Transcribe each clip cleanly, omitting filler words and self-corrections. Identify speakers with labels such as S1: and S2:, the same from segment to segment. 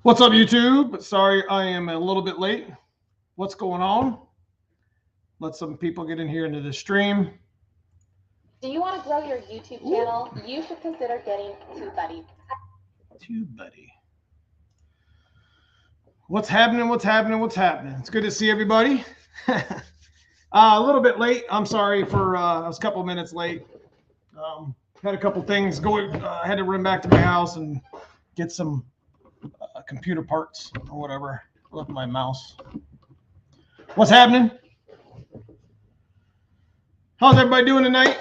S1: What's up, YouTube? Sorry, I am a little bit late. What's going on? Let some people get in here into the stream.
S2: Do you want to grow your YouTube channel? You should consider getting TubeBuddy.
S1: TubeBuddy. What's happening? What's happening? What's happening? It's good to see everybody. A little bit late. I'm sorry for I was a couple minutes late. Had a couple things going. I had to run back to my house and get some computer parts or whatever. I left my mouse. What's happening? How's everybody doing tonight?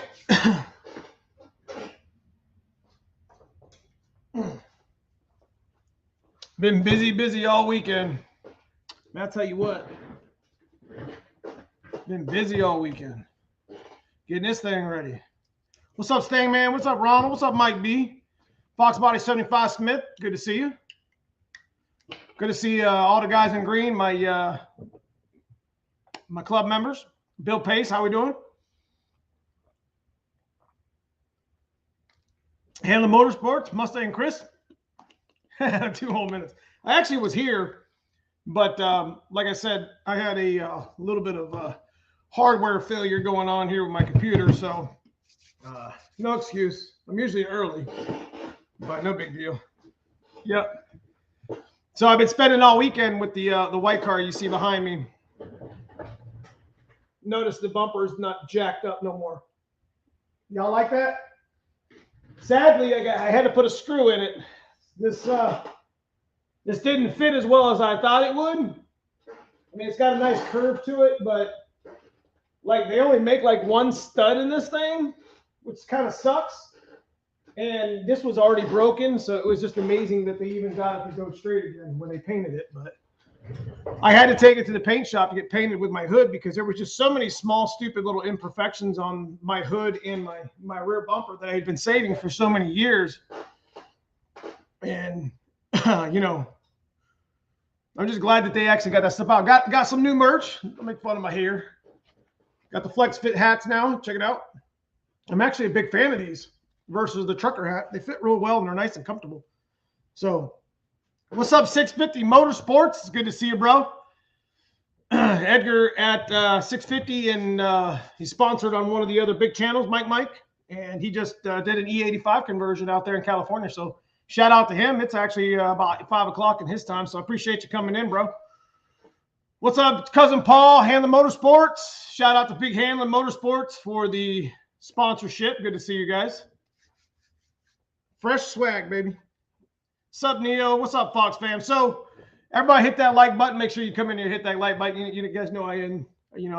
S1: Been busy all weekend. I'll tell you what. Been busy all weekend. Getting this thing ready. What's up, Stang Man? What's up, Ronald? What's up, Mike B? Foxbody 75 Smith. Good to see you. Good to see all the guys in green, my club members. Bill Pace, how we doing? Handler Motorsports, Mustang Chris. 2 whole minutes. I actually was here, but like I said, I had a little bit of hardware failure going on here with my computer, so no excuse. I'm usually early, but no big deal. Yep. So I've been spending all weekend with the white car you see behind me. Notice the bumper's not jacked up no more. Y'all like that? Sadly, I had to put a screw in it. This didn't fit as well as I thought it would. I mean, it's got a nice curve to it, but like they only make like one stud in this thing, which kind of sucks. And this was already broken, so it was just amazing that they even got it to go straight again when they painted it. But I had to take it to the paint shop to get painted with my hood because there was just so many small, stupid little imperfections on my hood and my rear bumper that I had been saving for so many years. And you know, I'm just glad that they actually got that stuff out. Got some new merch. Don't make fun of my hair. Got the Flex Fit hats now. Check it out. I'm actually a big fan of these versus the trucker hat. They fit real well and they're nice and comfortable. So, what's up, 650 Motorsports? It's good to see you, bro. Edgar at 650, and he's sponsored on one of the other big channels, Mike, and he just did an E85 conversion out there in California. So, shout out to him. It's actually about 5 o'clock in his time, so I appreciate you coming in, bro. What's up, cousin Paul, Handler Motorsports? Shout out to Big Handler Motorsports for the sponsorship. Good to see you guys. Fresh swag, baby. What's up, Neo? What's up, Fox fam? So, everybody hit that like button. Make sure you come in here and hit that like button. You guys know I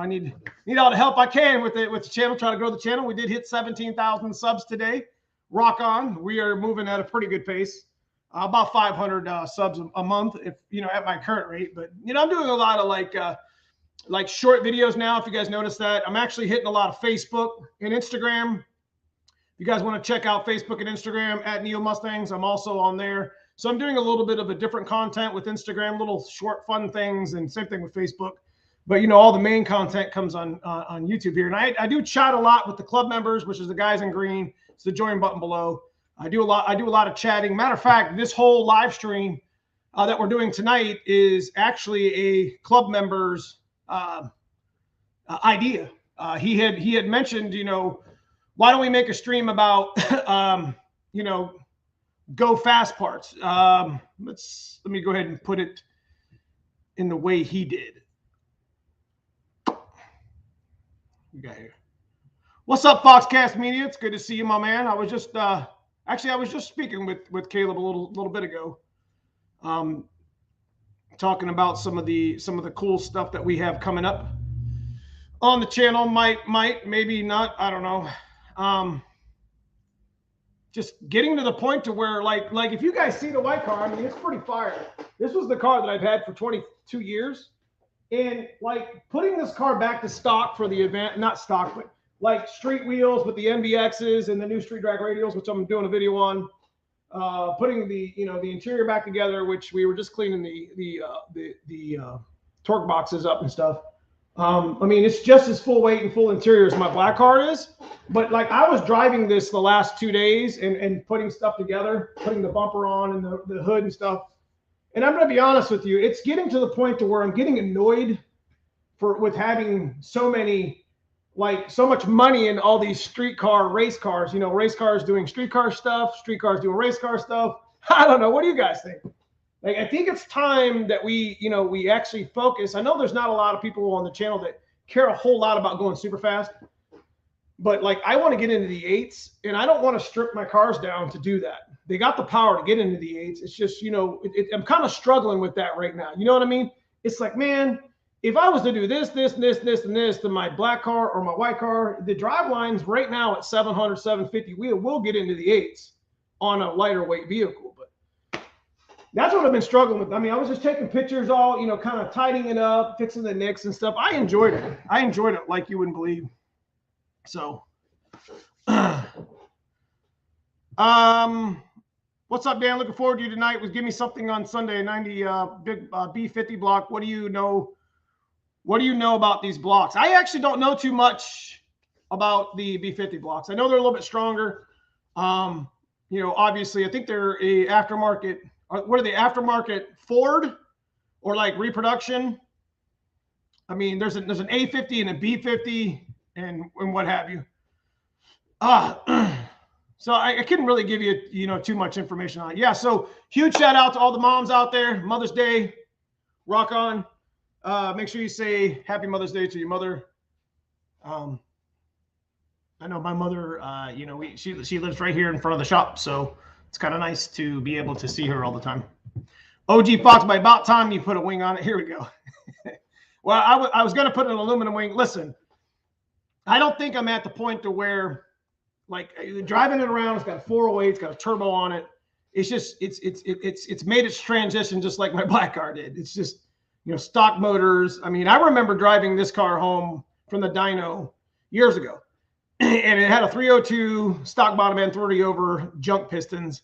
S1: need all the help I can with the channel. Try to grow the channel. We did hit 17,000 subs today. Rock on. We are moving at a pretty good pace. About 500 subs a month, if at my current rate. But I'm doing a lot of like short videos now. If you guys notice that, I'm actually hitting a lot of Facebook and Instagram. If you guys want to check out Facebook and Instagram at Neomustangs, I'm also on there. So I'm doing a little bit of a different content with Instagram, little short fun things, and same thing with Facebook. But all the main content comes on YouTube here. And I do chat a lot with the club members, which is the guys in green. It's the join button below. I do a lot of chatting. Matter of fact, this whole live stream that we're doing tonight is actually a club member's idea. He had mentioned, why don't we make a stream about go fast parts? Let me go ahead and put it in the way he did. We got here. What's up, Foxcast Media? It's good to see you, my man. I was just speaking with Caleb a little bit ago, talking about some of the cool stuff that we have coming up on the channel. Might, maybe not. I don't know. Just getting to the point to where like if you guys see the white car, I mean, it's pretty fire. This was the car that I've had for 22 years, and like putting this car back to stock for the event, not stock, but like street wheels with the NBXs and the new street drag radials, which I'm doing a video on, putting the interior back together, which we were just cleaning the torque boxes up and stuff. I mean, it's just as full weight and full interior as my black car is, but like I was driving this the last 2 days and putting stuff together, putting the bumper on and the hood and stuff. And I'm going to be honest with you, it's getting to the point to where I'm getting annoyed with having so many, like so much money in all these race cars, race cars doing street cars doing race car stuff. I don't know. What do you guys think? Like, I think it's time that we actually focus. I know there's not a lot of people on the channel that care a whole lot about going super fast, but like, I want to get into the 8s, and I don't want to strip my cars down to do that. They got the power to get into the 8s. It's just, I'm kind of struggling with that right now. You know what I mean? It's like, man, if I was to do this, and this to my black car or my white car, the drive lines right now at 700, 750, we will get into the 8s on a lighter weight vehicle. But that's what I've been struggling with. I mean, I was just taking pictures all, kind of tidying it up, fixing the nicks and stuff. I enjoyed it like you wouldn't believe. So, what's up, Dan? Looking forward to you tonight. Give me something on Sunday, 90 big B50 block. What do you know? What do you know about these blocks? I actually don't know too much about the B50 blocks. I know they're a little bit stronger. Obviously, I think they're a aftermarket. What are they? Aftermarket Ford or like reproduction? I mean, there's an A50 and a B50 and what have you. So I couldn't really give you, too much information on it. Yeah, so huge shout out to all the moms out there. Mother's Day, rock on. Make sure you say Happy Mother's Day to your mother. I know my mother, she lives right here in front of the shop, so it's kind of nice to be able to see her all the time. OG Fox, by about time you put a wing on it. Here we go. Well, I was going to put an aluminum wing. Listen, I don't think I'm at the point to where, like, driving it around, it's got a 408, it's got a turbo on it. It's just, it's made its transition just like my black car did. It's just, stock motors. I mean, I remember driving this car home from the dyno years ago, and it had a 302 stock bottom end 30 over junk pistons,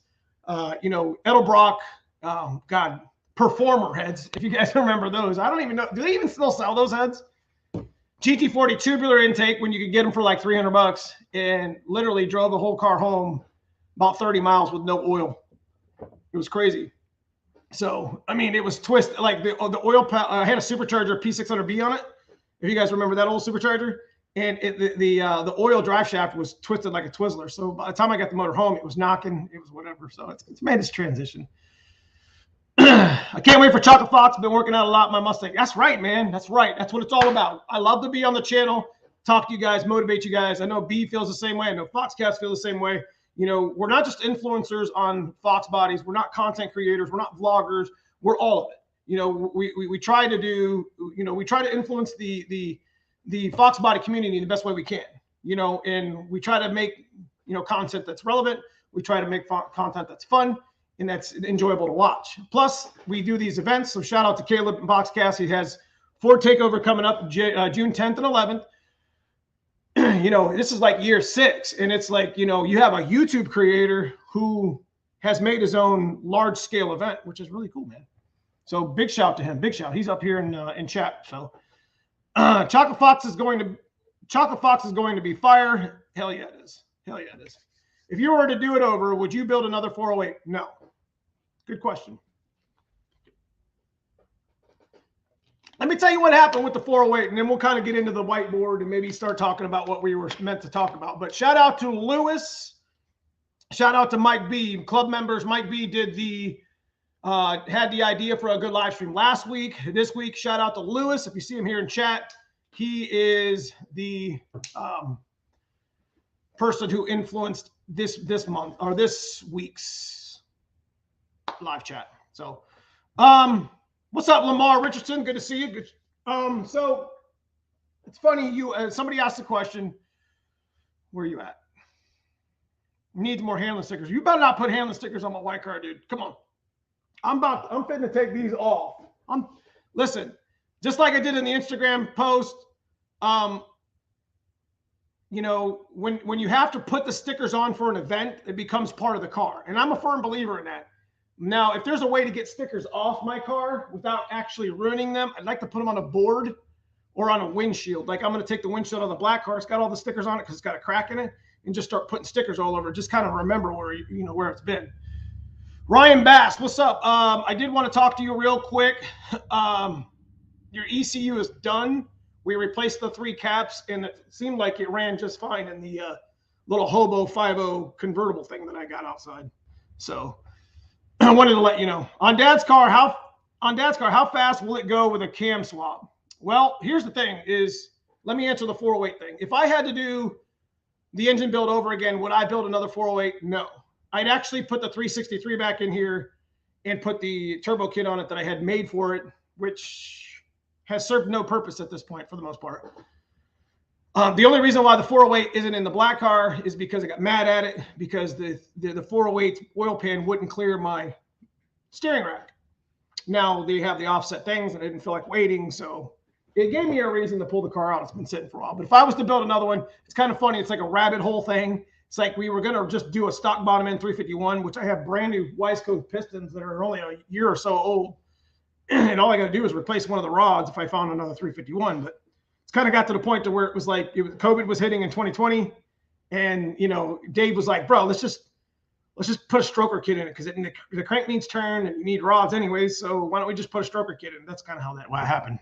S1: Edelbrock, God, performer heads. If you guys remember those, I don't even know. Do they even still sell those heads? GT40 tubular intake when you could get them for like $300, and literally drove the whole car home about 30 miles with no oil. It was crazy. So, I mean, it was twisted. Like the oil, I had a supercharger P600B on it. If you guys remember that old supercharger, and the oil drive shaft was twisted like a Twizzler. So by the time I got the motor home, it was knocking. It was whatever. So it's made this transition. I can't wait for Chocolate Fox. Been working out a lot, my Mustang. That's right, man. That's right. That's what it's all about. I love to be on the channel, talk to you guys, motivate you guys. I know B feels the same way. I know Foxcats feel the same way. We're not just influencers on Foxbodies. We're not content creators. We're not vloggers. We're all of it. We try to do, we try to influence the Foxbody community in the best way we can, and we try to make, content that's relevant. We try to make content that's fun and that's enjoyable to watch. Plus, we do these events. So shout out to Caleb and Foxcast. He has Ford Takeover coming up June 10th and 11th. This is like year 6. And it's like, you have a YouTube creator who has made his own large scale event, which is really cool, man. So big shout to him. Big shout. He's up here in chat. So Chocolate Fox is going to be fire. Hell yeah, it is. Hell yeah, it is. If you were to do it over, would you build another 408? No. Good question. Let me tell you what happened with the 408, and then we'll kind of get into the whiteboard and maybe start talking about what we were meant to talk about. But shout out to Lewis. Shout out to Mike B. Club members. Mike B did had the idea for a good live stream last week. This week, shout out to Lewis. If you see him here in chat, he is the person who influenced this month or this week's live chat. So, what's up, Lamar Richardson? Good to see you. Good. So it's funny. Somebody asked the question, where are you at? Needs more handling stickers. You better not put handling stickers on my white car, dude. Come on. I'm fitting to take these off. Listen, just like I did in the Instagram post, when you have to put the stickers on for an event, it becomes part of the car. And I'm a firm believer in that. Now, if there's a way to get stickers off my car without actually ruining them, I'd like to put them on a board or on a windshield. Like I'm going to take the windshield on the black car. It's got all the stickers on it because it's got a crack in it, and just start putting stickers all over. Just kind of remember where it's been. Ryan Bass, what's up? I did want to talk to you real quick. Your ECU is done. We replaced the 3 caps, and it seemed like it ran just fine in the little Hobo 5.0 convertible thing that I got outside. So I wanted to let you know. On Dad's car, how fast will it go with a cam swap? Well, here's the thing: let me answer the 408 thing. If I had to do the engine build over again, would I build another 408? No. I'd actually put the 363 back in here and put the turbo kit on it that I had made for it, which has served no purpose at this point for the most part. The only reason why the 408 isn't in the black car is because I got mad at it because the 408 oil pan wouldn't clear my steering rack. Now they have the offset things and I didn't feel like waiting, so it gave me a reason to pull the car out. It's been sitting for a while. But if I was to build another one, it's kind of funny. It's like a rabbit hole thing. It's like we were going to just do a stock bottom end 351, which I have brand new Wiseco pistons that are only a year or so old. And all I got to do is replace one of the rods if I found another 351. But it's kind of got to the point to where it was like COVID was hitting in 2020. And, you know, Dave was like, bro, let's just put a stroker kit in it because the crank needs turn and you need rods anyways. So why don't we just put a stroker kit in? That's kind of how that happened.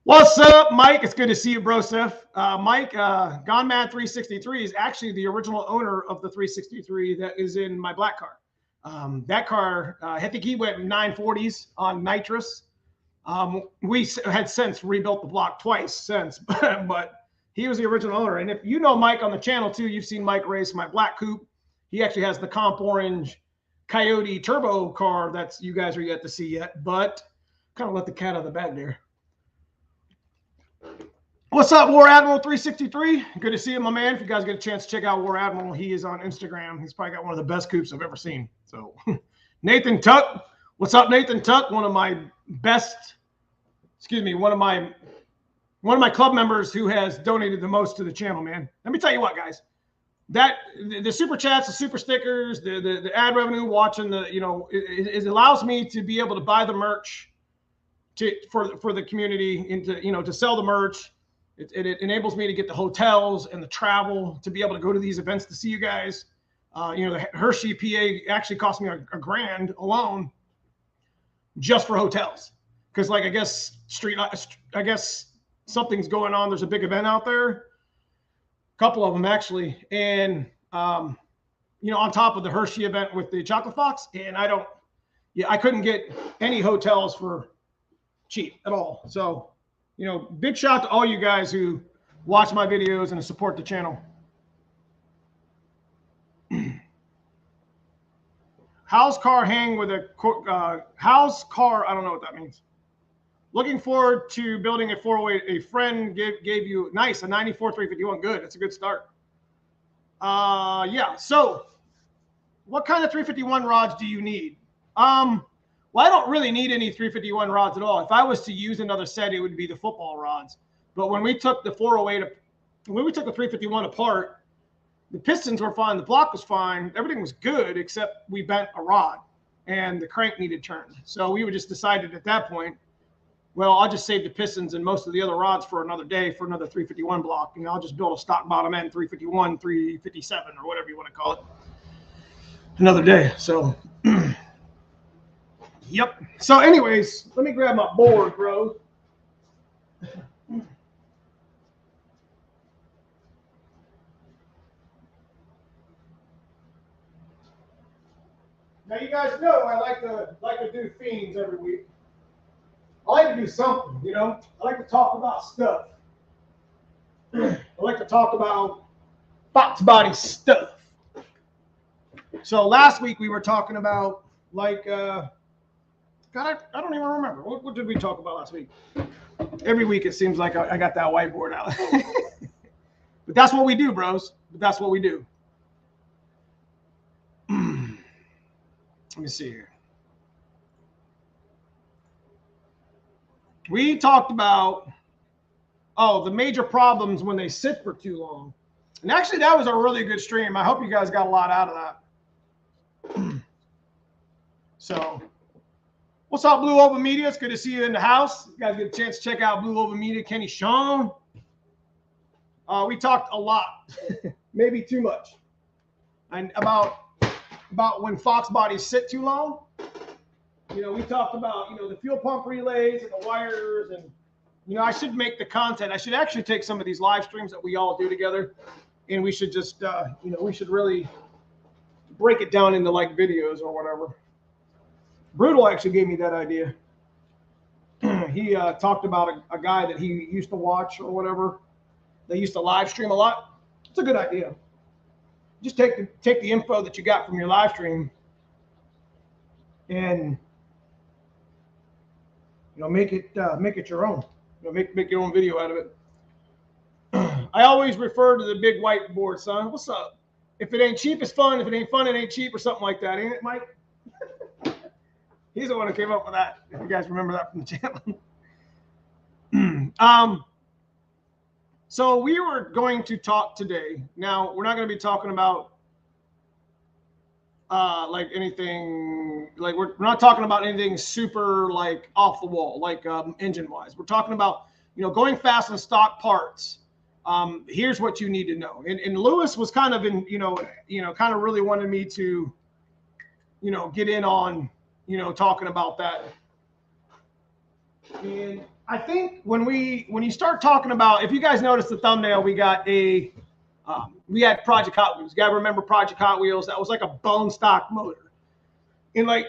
S1: What's up, Mike? It's good to see you, bro, Seth. Mike, Gone Mad 363 is actually the original owner of the 363 that is in my black car. That car, I think he went 940s on nitrous. We had since rebuilt the block twice since, but he was the original owner. And if you know Mike on the channel too, you've seen Mike race my black coupe. He actually has the comp orange Coyote turbo car that's you guys are yet to see yet, but kind of let the cat out of the bag there. What's up, War Admiral 363? Good to see you, my man. If you guys get a chance to check out War Admiral, he is on Instagram. He's probably got one of the best coupes I've ever seen. So Nathan Tuck, what's up, Nathan Tuck? One of my club members who has donated the most to the channel, man. Let me tell you what, guys. That the super chats, the super stickers, the ad revenue, watching it allows me to be able to buy the merch for the community and to sell the merch. It enables me to get the hotels and the travel to be able to go to these events to see you guys. The Hershey PA actually cost me a $1,000 alone just for hotels. Because I guess something's going on. There's a big event out there, a couple of them actually. And, on top of the Hershey event with the Chocolate Fox. And I couldn't get any hotels for cheap at all. So, big shout out to all you guys who watch my videos and support the channel. House car hang with a house car. I don't know what that means. Looking forward to building a 408. A friend gave you a 94 351. Good. That's a good start. Yeah. So what kind of 351 rods do you need? Well, I don't really need any 351 rods at all. If I was to use another set, it would be the football rods. But when we took the 408, when we took the 351 apart, the pistons were fine. The block was fine. Everything was good, except we bent a rod and the crank needed turned. So we just decided at that point, well, I'll just save the pistons and most of the other rods for another day for another 351 block. I'll just build a stock bottom end 351, 357, or whatever you want to call it another day. So yep. So anyways, let me grab my board, bro. Now you guys know I like to do themes every week. I like to do something, I like to talk about stuff. I like to talk about Foxbody stuff. So last week we were talking about God, I don't even remember. What did we talk about last week? Every week it seems like I got that whiteboard out. But that's what we do, bros. That's what we do. Let me see here. We talked about, the major problems when they sit for too long. And actually, that was a really good stream. I hope you guys got a lot out of that. So, what's up, Blue Oval Media? It's good to see you in the house. You guys get a chance to check out Blue Oval Media, Kenny Sean. We talked a lot, maybe too much, and about about when Fox bodies sit too long. You know, we talked about, you know, the fuel pump relays and the wires, and, you know, I should make the content. I should actually take some of these live streams that we all do together, and we should just, you know, we should really break it down into like videos or whatever. Brutal actually gave me that idea. He talked about a guy that he used to watch or whatever. They used to live stream a lot. It's a good idea. Just take the info that you got from your live stream and, you know, make it your own. You know, make your own video out of it. I always refer to the big whiteboard, son. What's up? If it ain't cheap, it's fun. If it ain't fun, it ain't cheap, or something like that, ain't it, Mike? He's the one who came up with that. If you guys remember that from the channel. So we were going to talk today. Now, we're not going to be talking about like anything, like we're not talking about anything super like off the wall, like engine wise. We're talking about, you know, going fast on stock parts. Here's what you need to know. And Lewis was kind of in, you know, kind of really wanted me to, you know, get in on, you know, talking about that. And I think when you start talking about, if you guys notice the thumbnail, we got we had Project Hot Wheels. You gotta remember Project Hot Wheels. That was like a bone stock motor. And like,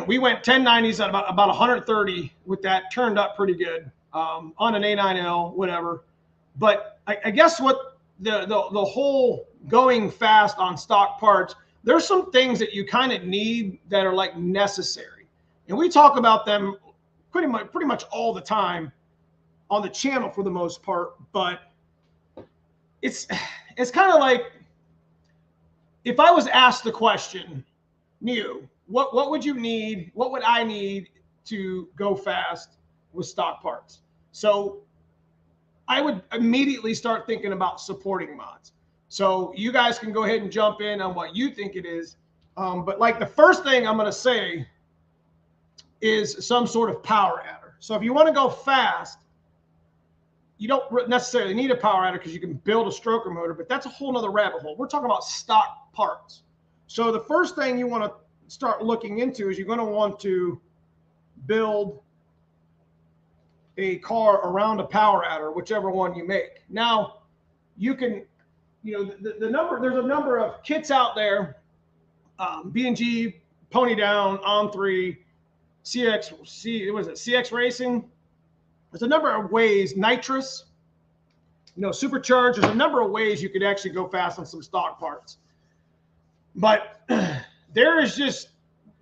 S1: we went 1090s at about 130 with that, turned up pretty good on an A9L, whatever. But I guess what the whole going fast on stock parts, there's some things that you kind of need that are like necessary. And we talk about them pretty much all the time on the channel for the most part, but it's kind of like, if I was asked the question, Neo, what would you need? What would I need to go fast with stock parts? So I would immediately start thinking about supporting mods. So you guys can go ahead and jump in on what you think it is. But like the first thing I'm going to say is some sort of power adder. So if you want to go fast, you don't necessarily need a power adder because you can build a stroker motor, but that's a whole nother rabbit hole. We're talking about stock parts. So the first thing you want to start looking into is you're going to want to build a car around a power adder, whichever one you make. Now, you can, you know, there's a number of kits out there, B&G, Pony Down, On3, CX Racing. There's a number of ways, nitrous, you know, supercharged. There's a number of ways you could actually go fast on some stock parts. But there is just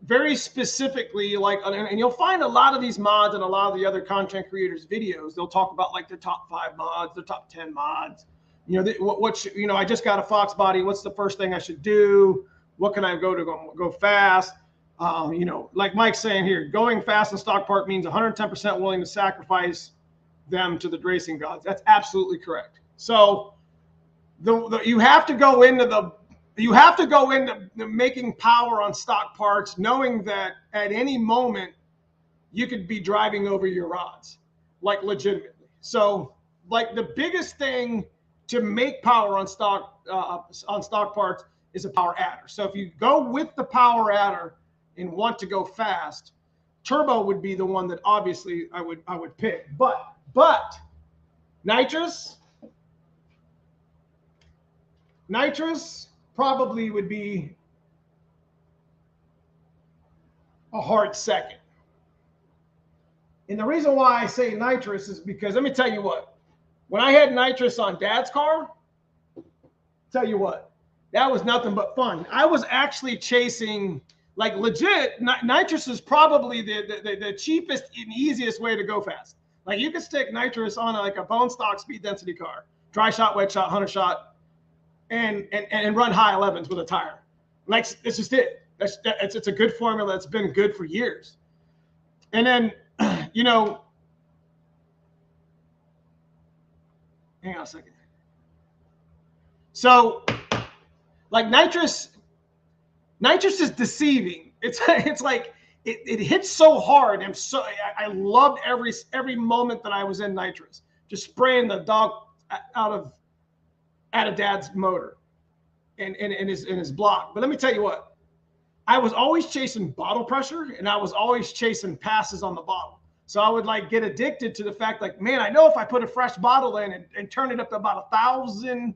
S1: very specifically like, and you'll find a lot of these mods and a lot of the other content creators' videos, they'll talk about like their top 5 mods, their top 10 mods. You know, you know, I just got a Foxbody. What's the first thing I should do? What can I go to go fast? You know, like Mike's saying here, going fast in stock part means 110% willing to sacrifice them to the racing gods. That's absolutely correct. So you have to go into making power on stock parts, knowing that at any moment you could be driving over your rods, like legitimately. So like the biggest thing to make power on stock parts is a power adder. So if you go with the power adder and want to go fast, turbo would be the one that obviously I would pick. But nitrous probably would be a hard second. And the reason why I say nitrous is because, let me tell you what, when I had nitrous on Dad's car, tell you what, that was nothing but fun. I was actually chasing, like legit, nitrous is probably the cheapest and easiest way to go fast. Like you can stick nitrous on like a bone stock speed density car, dry shot, wet shot, 100 shot, and run high 11s with a tire. Like it's just it. It's a good formula that's been good for years. And then, you know, hang on a second. So like nitrous is deceiving. It's like it hits so hard. I loved every moment that I was in nitrous, just spraying the dog out of Dad's motor and his block. But let me tell you what, I was always chasing bottle pressure, and I was always chasing passes on the bottle. So I would like get addicted to the fact, like, man, I know if I put a fresh bottle in and turn it up to about 1,000,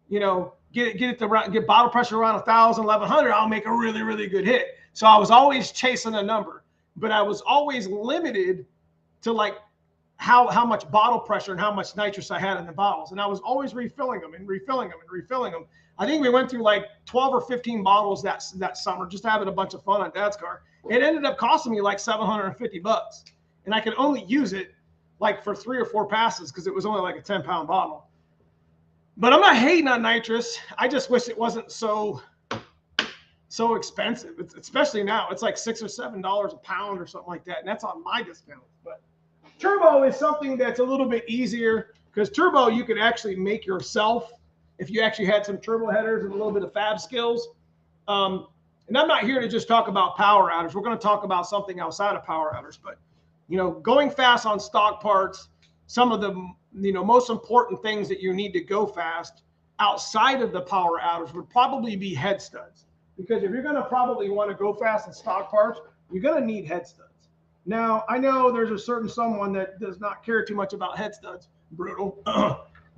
S1: you know, get bottle pressure around 1,000, 1,100, I'll make a really, really good hit. So I was always chasing a number, but I was always limited to like how much bottle pressure and how much nitrous I had in the bottles. And I was always refilling them and refilling them and refilling them. I think we went through like 12 or 15 bottles that summer, just having a bunch of fun on Dad's car. It ended up costing me like $750. And I could only use it like for 3 or 4 passes because it was only like a 10-pound bottle. But I'm not hating on nitrous. I just wish it wasn't so expensive. Especially now. It's like $6 or $7 a pound or something like that. And that's on my discount. But turbo is something that's a little bit easier because turbo you could actually make yourself if you actually had some turbo headers and a little bit of fab skills. And I'm not here to just talk about power outers. We're going to talk about something outside of power outers. But, you know, going fast on stock parts, some of the, you know, most important things that you need to go fast outside of the power outers would probably be head studs. Because if you're going to probably want to go fast in stock parts, you're going to need head studs. Now, I know there's a certain someone that does not care too much about head studs. Brutal.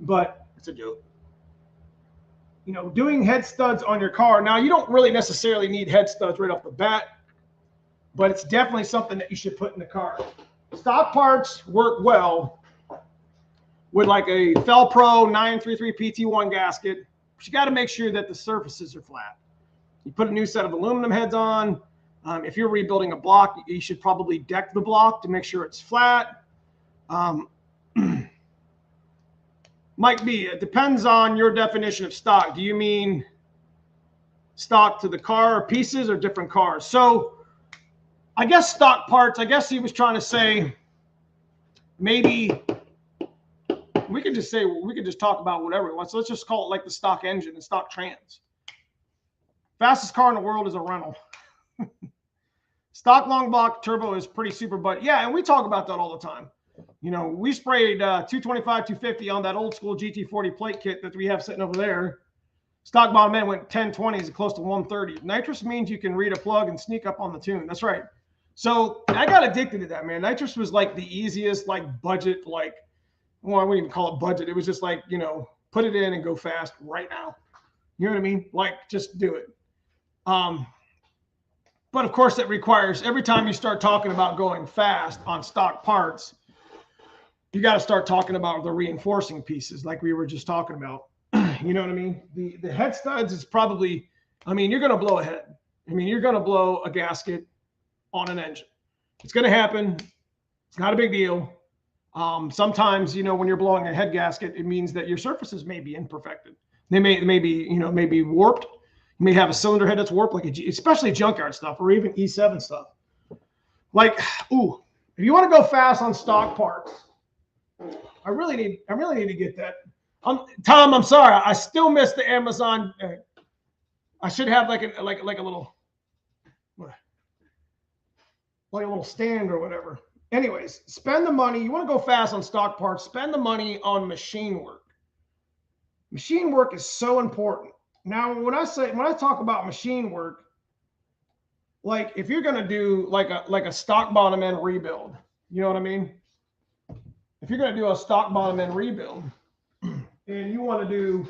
S1: But it's a joke. You know, doing head studs on your car. Now, you don't really necessarily need head studs right off the bat, but it's definitely something that you should put in the car. Stock parts work well with like a Felpro 933 PT1 gasket, but you got to make sure that the surfaces are flat. You put a new set of aluminum heads on. If you're rebuilding a block, you should probably deck the block to make sure it's flat. Mike B, it depends on your definition of stock. Do you mean stock to the car or pieces or different cars? So I guess stock parts, I guess he was trying to say maybe we could just talk about whatever we want. So let's just call it like the stock engine and stock trans. Fastest car in the world is a rental. Stock long block turbo is pretty super, but yeah, and we talk about that all the time. You know, we sprayed 225, 250 on that old school GT40 plate kit that we have sitting over there. Stock bottom end went 1020s, close to 130. Nitrous means you can read a plug and sneak up on the tune. That's right. So I got addicted to that, man. Nitrous was like the easiest, like budget, like, well, I wouldn't even call it budget. It was just like, you know, put it in and go fast right now. You know what I mean? Like, just do it. But of course, it requires every time you start talking about going fast on stock parts, you got to start talking about the reinforcing pieces like we were just talking about. You know what I mean? The head studs is probably, I mean, you're going to blow a head. I mean, you're going to blow a gasket on an engine. It's going to happen. It's not a big deal. Sometimes, you know, when you're blowing a head gasket, it means that your surfaces may be imperfected. They may be, you know, maybe warped. You may have a cylinder head that's warped, like especially junkyard stuff or even E7 stuff. Like, ooh, if you want to go fast on stock parts, I really need to get that. Tom, I'm sorry, I still miss the Amazon. I should have like a little stand or whatever. Anyways, spend the money. You want to go fast on stock parts, spend the money on machine work. Machine work is so important. Now, when I talk about machine work, like if you're gonna do like a stock bottom end rebuild, you know what I mean? If you're gonna do a stock bottom end rebuild, and you want to do,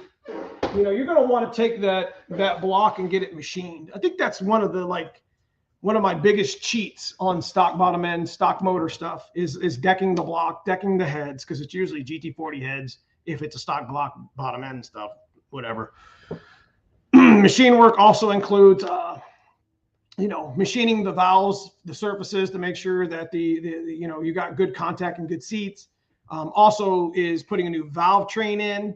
S1: you know, you're gonna want to take that block and get it machined. I think that's one of my biggest cheats on stock bottom end, stock motor stuff is decking the block, decking the heads, because it's usually GT40 heads if it's a stock block bottom end stuff, whatever. Machine work also includes, you know, machining the valves, the surfaces to make sure that you know, you got good contact and good seats. Also is putting a new valve train in.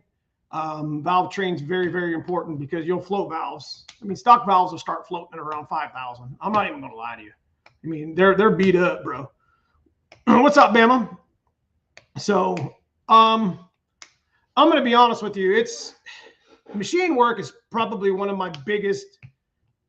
S1: Valve train's very, very important because you'll float valves. I mean, stock valves will start floating at around 5,000. I'm not even going to lie to you. I mean, they're beat up, bro. What's up, Bama? So, I'm going to be honest with you. Machine work is probably one of my biggest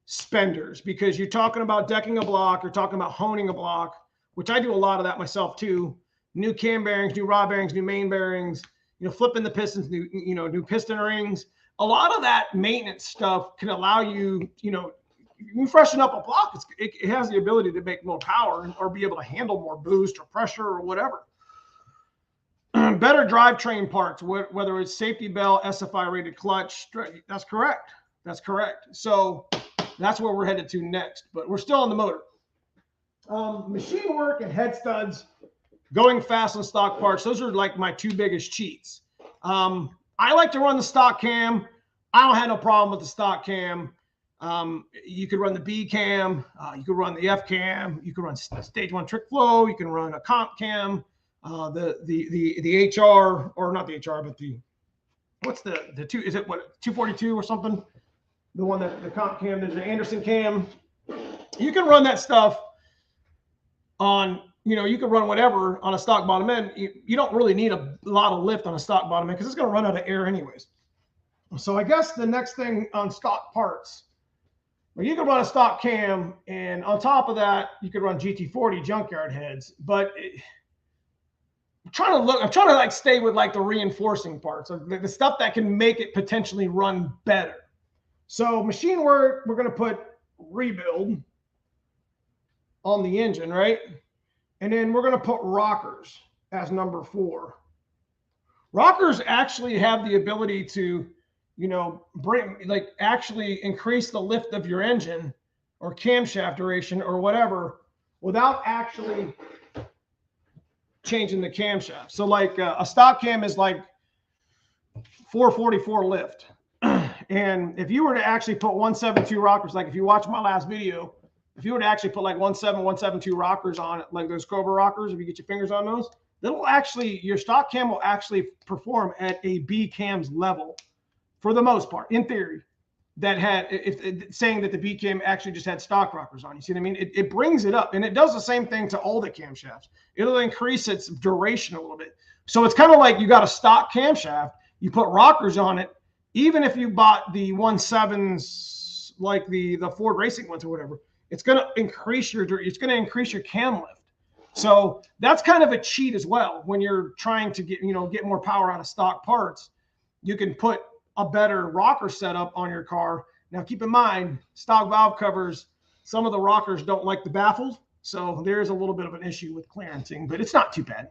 S1: spenders because you're talking about decking a block, you're talking about honing a block, which I do a lot of that myself too. New cam bearings, new rod bearings, new main bearings, you know, flipping the pistons, new piston rings. A lot of that maintenance stuff can allow you, you know, you freshen up a block, it has the ability to make more power or be able to handle more boost or pressure or whatever. Better drivetrain parts, whether it's safety belt, SFI rated clutch. That's correct. That's correct. So that's where we're headed to next, but we're still on the motor. Machine work and head studs, going fast on stock parts. Those are like my two biggest cheats. I like to run the stock cam. I don't have no problem with the stock cam. You could run the B cam. You could run the F cam. You could run stage 1 trick flow. You can run a comp cam. The HR, or not the HR, but what's the two, is it what, 242 or something? The one that the comp cam, there's an Anderson cam. You can run that stuff on, you can run whatever on a stock bottom end. You don't really need a lot of lift on a stock bottom end because it's going to run out of air anyways. So I guess the next thing on stock parts, well, you can run a stock cam, and on top of that, you could run GT40 junkyard heads, but I'm trying to like stay with like the reinforcing parts, or the stuff that can make it potentially run better. So machine work, we're going to put rebuild on the engine, right? And then we're going to put rockers as number 4. Rockers actually have the ability to, actually increase the lift of your engine or camshaft duration or whatever without actually changing the camshaft. So like a stock cam is like 444 lift. And if you were to actually put 172 rockers, like if you watch my last video, if you were to actually put like 172 rockers on it, like those Cobra rockers, if you get your fingers on those, your stock cam will actually perform at a B cam's level for the most part, in theory, saying that the B cam actually just had stock rockers on. You see what I mean? It brings it up, and it does the same thing to all the camshafts. It'll increase its duration a little bit. So it's kind of like you got a stock camshaft, you put rockers on it, even if you bought the 1.7s, like the Ford racing ones or whatever, it's going to increase your cam lift. So that's kind of a cheat as well. When you're trying to get more power out of stock parts, you can put a better rocker setup on your car. Now, keep in mind, stock valve covers, some of the rockers don't like the baffles. So there's a little bit of an issue with clearancing, but it's not too bad.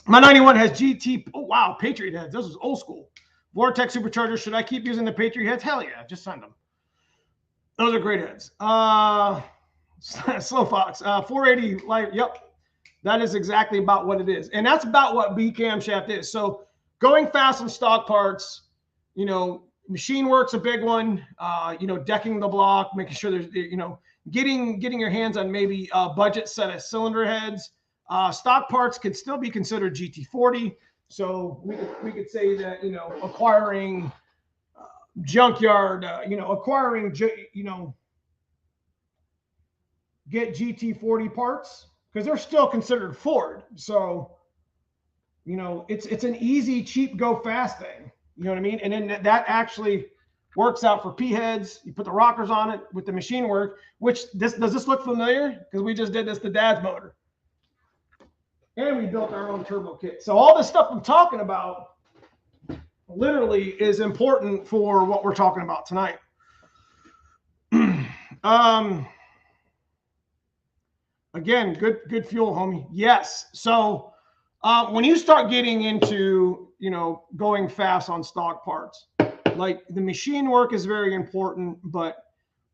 S1: My 91 has GT. Oh, wow. Patriot heads. This is old school. Vortex superchargers. Should I keep using the Patriot heads? Hell yeah. Just send them. Those are great heads. Slow Fox. 480 light. Yep. That is exactly about what it is. And that's about what B camshaft is. So going fast on stock parts, machine work's a big one. Decking the block, making sure there's, getting your hands on maybe a budget set of cylinder heads. Stock parts could still be considered GT40. So we could say that, acquiring junkyard, get GT40 parts, because they're still considered Ford. So, it's an easy, cheap, go fast thing. You know what I mean? And then that actually works out for P heads. You put the rockers on it with the machine work, does this look familiar? Because we just did this to Dad's motor. And we built our own turbo kit. So all this stuff I'm talking about literally is important for what we're talking about tonight. Again, good fuel, homie. Yes. So when you start getting into, going fast on stock parts, like the machine work is very important, but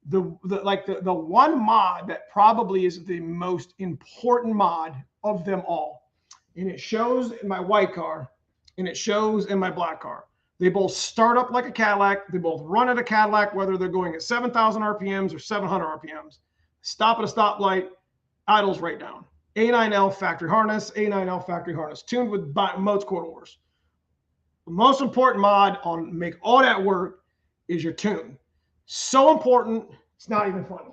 S1: the one mod that probably is the most important mod of them all, and it shows in my white car and it shows in my black car. They both start up like a Cadillac. They both run at a Cadillac, whether they're going at 7,000 RPMs or 700 RPMs. Stop at a stoplight, idles right down. A9L factory harness, A9L factory harness, tuned with modes quarters. The most important mod on make all that work is your tune. So important, it's not even funny.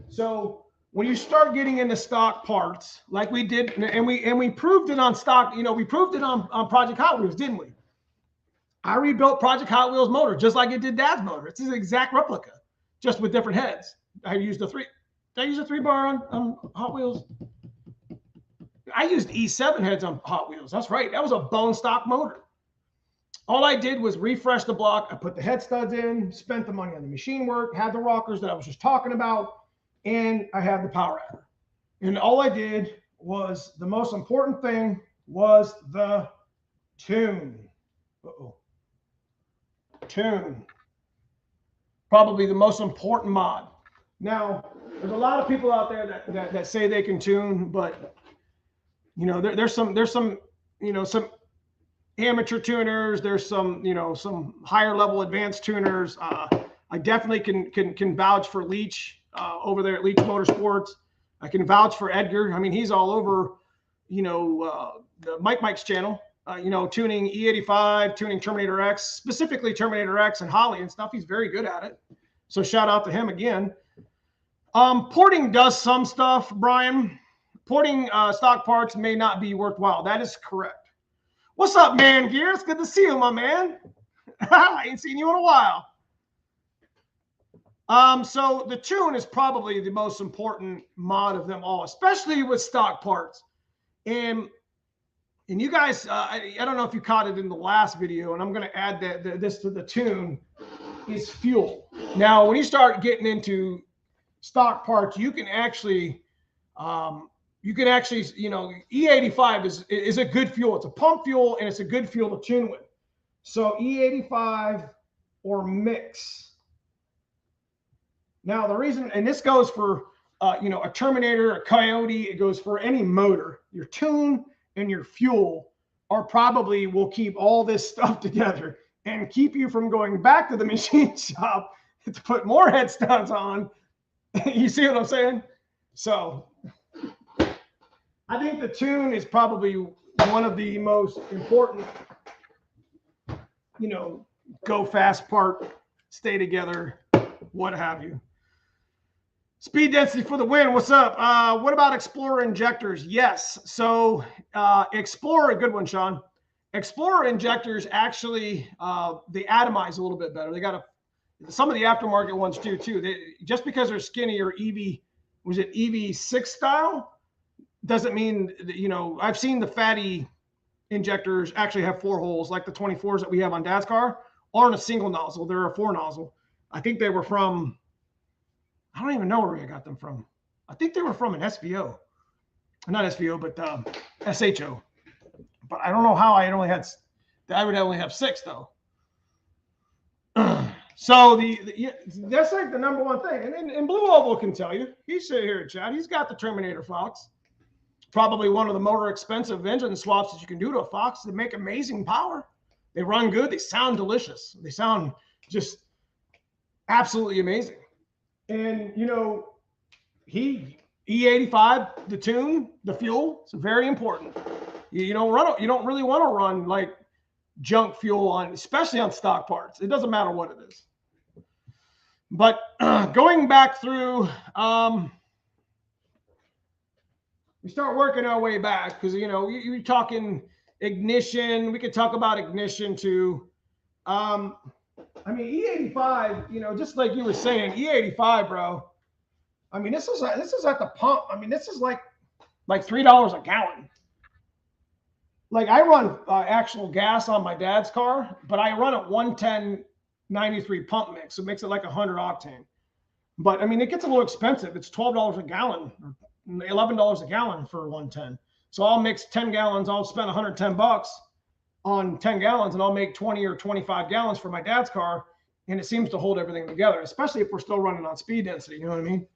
S1: So when you start getting into stock parts, like we did, and we proved it on stock, we proved it on Project Hot Wheels, didn't we? I rebuilt Project Hot Wheels motor just like it did Dad's motor. It's an exact replica, just with different heads. I used a 3-bar on Hot Wheels. I used E7 heads on Hot Wheels. That's right. That was a bone stock motor. All I did was refresh the block. I put the head studs in, spent the money on the machine work, had the rockers that I was just talking about, and I had the power adder. And all I did was, the most important thing was the tune. Tune. Probably the most important mod. Now, there's a lot of people out there that say they can tune, but you know, there's some you know, some amateur tuners. There's some, you know, some higher level advanced tuners. I definitely can vouch for Leach over there at Leach Motorsports. I can vouch for Edgar. I mean, he's all over, you know, the Mike's channel. You know, tuning E85, tuning Terminator X, specifically Terminator X and Holly and stuff. He's very good at it. So shout out to him again. Porting does some stuff, Brian. Porting stock parts may not be worthwhile. That is correct. What's up, man? Gear? It's good to see you, my man. I ain't seen you in a while. So the tune is probably the most important mod of them all, especially with stock parts. And you guys, I don't know if you caught it in the last video, and I'm going to add this to the tune, is fuel. Now, when you start getting into stock parts, you can actually, you know, E85 is a good fuel. It's a pump fuel, and it's a good fuel to tune with. So E85 or mix. Now, the reason, and this goes for, you know, a Terminator, a Coyote, it goes for any motor. Your tune and your fuel are probably will keep all this stuff together and keep you from going back to the machine shop to put more head studs on. You see what I'm saying? So I think the tune is probably one of the most important, you know, go fast part, stay together, what have you. Speed density for the win. What's up? What about Explorer injectors? Yes. So Explorer, a good one, Sean. Explorer injectors actually, they atomize a little bit better. They got some of the aftermarket ones too. Just because they're skinny or was it EV6 style, doesn't mean that, you know, I've seen the fatty injectors actually have 4 holes, like the 24s that we have on Dad's car, aren't a single nozzle. They're a 4 nozzle. I think they were from, I don't even know where I got them from. I think they were from an SVO. Not SVO, but SHO. But I don't know how I would only have 6 though. So that's like the number one thing. And Blue Oval can tell you. He's sitting here in chat. He's got the Terminator Fox. Probably one of the more expensive engine swaps that you can do to a Fox. They make amazing power. They run good. They sound delicious. They sound just absolutely amazing. And, you know, E85, the tune, the fuel, it's very important. You don't really want to run like junk fuel on, especially on stock parts. It doesn't matter what it is. But going back through, we start working our way back because, you know, you're talking ignition. We could talk about ignition too. I mean, E85, you know, just like you were saying, E85, bro. I mean, this is at the pump. I mean, this is like $3 a gallon. Like I run actual gas on my dad's car, but I run a 110 93 pump mix. It makes it like 100 octane. But I mean, it gets a little expensive. It's $12 a gallon, or $11 a gallon for 110. So I'll mix 10 gallons. I'll spend 110 bucks on 10 gallons, and I'll make 20 or 25 gallons for my dad's car. And it seems to hold everything together, especially if we're still running on speed density. You know what I mean?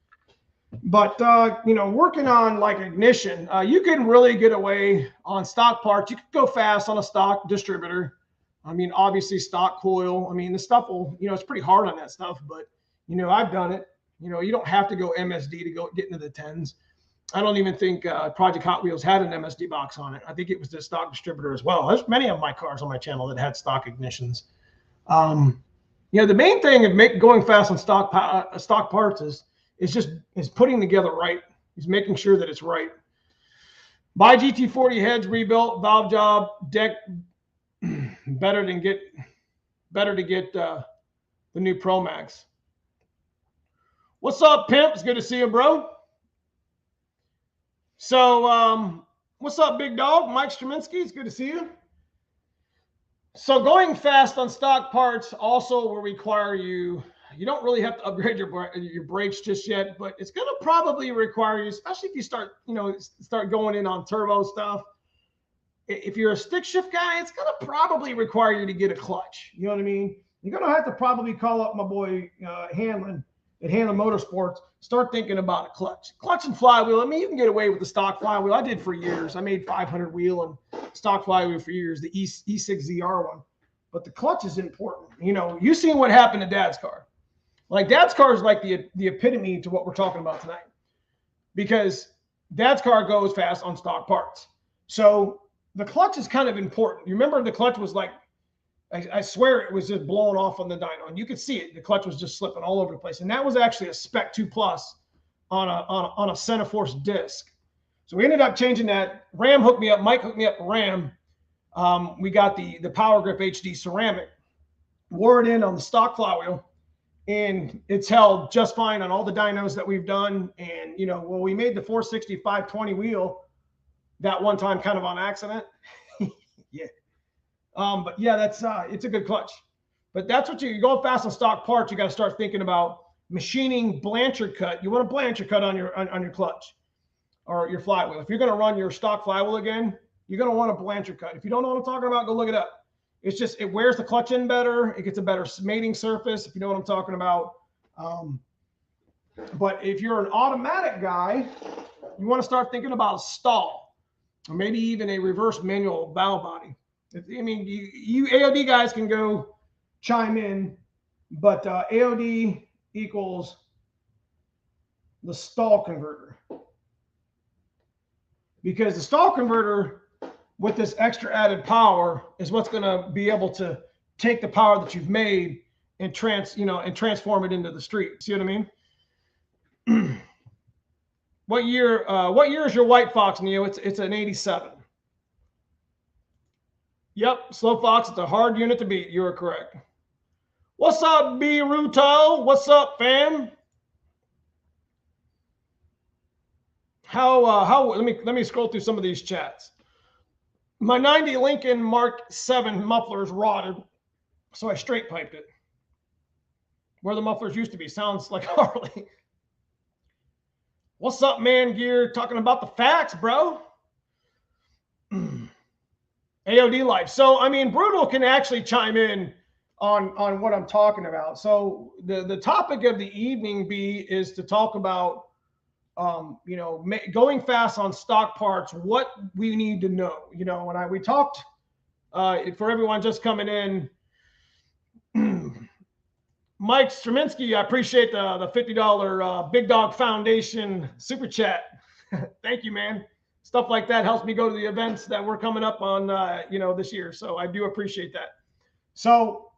S1: But, you know, working on like ignition, you can really get away on stock parts. You could go fast on a stock distributor. I mean, obviously stock coil. I mean, the stuff will, you know, it's pretty hard on that stuff, but, you know, I've done it. You know, you don't have to go MSD to go get into the 10s. I don't even think Project Hot Wheels had an MSD box on it. I think it was the stock distributor as well. There's many of my cars on my channel that had stock ignitions. You know, the main thing of going fast on stock parts is putting together right. Is making sure that it's right. Buy GT40 heads rebuilt, valve job, deck. Better to get the new Pro Max. What's up, pimp? It's good to see you, bro. So, what's up, big dog? Mike Straminsky, it's good to see you. So going fast on stock parts also will require you don't really have to upgrade your brakes just yet, but it's going to probably require you, especially if you start, start going in on turbo stuff. If you're a stick shift guy, it's going to probably require you to get a clutch. You know what I mean? You're going to have to probably call up my boy Hanlon at Hanlon Motorsports, start thinking about a clutch. Clutch and flywheel, I mean, you can get away with the stock flywheel. I did for years. I made 500 wheel and stock flywheel for years, the E6ZR one. But the clutch is important. You seen what happened to Dad's car. Like, Dad's car is like the epitome to what we're talking about tonight. Because Dad's car goes fast on stock parts. So the clutch is kind of important. You remember the clutch was like, I swear it was just blowing off on the dyno, and you could see it. The clutch was just slipping all over the place, and that was actually a Spec 2 Plus on a Centerforce disc. So we ended up changing that. Ram hooked me up. Mike hooked me up. Ram. We got the Power Grip HD ceramic. Wore it in on the stock flywheel, and it's held just fine on all the dynos that we've done. And we made the 460 520 wheel that one time, kind of on accident. Yeah. But yeah, that's it's a good clutch. But that's what you're going fast on stock parts. You got to start thinking about machining Blanchard cut. You want a Blanchard cut on your clutch or your flywheel. If you're going to run your stock flywheel again, you're going to want a Blanchard cut. If you don't know what I'm talking about, go look it up. It's just, it wears the clutch in better. It gets a better mating surface, if you know what I'm talking about. But if you're an automatic guy, you want to start thinking about a stall or maybe even a reverse manual valve body. I mean, you AOD guys can go chime in, but AOD equals the stall converter. Because the stall converter with this extra added power is what's going to be able to take the power that you've made and transform it into the street. See what I mean? What year is your White Fox, Neo? It's an 87. Yep, Slow Fox, it's a hard unit to beat. You are correct. What's up, B. Ruto? What's up, fam? Let me scroll through some of these chats. My 90 Lincoln Mark 7 muffler is rotted, so I straight piped it. Where the mufflers used to be. Sounds like Harley. What's up, Man Gear? Talking about the facts, bro. AOD life. So, I mean, Brutal can actually chime in on what I'm talking about. So the topic of the evening, B, is to talk about, going fast on stock parts, what we need to know. We talked, for everyone just coming in, Mike Straminsky, I appreciate the $50 Big Dog Foundation super chat. Thank you, man. Stuff like that helps me go to the events that we're coming up on, this year. So I do appreciate that. So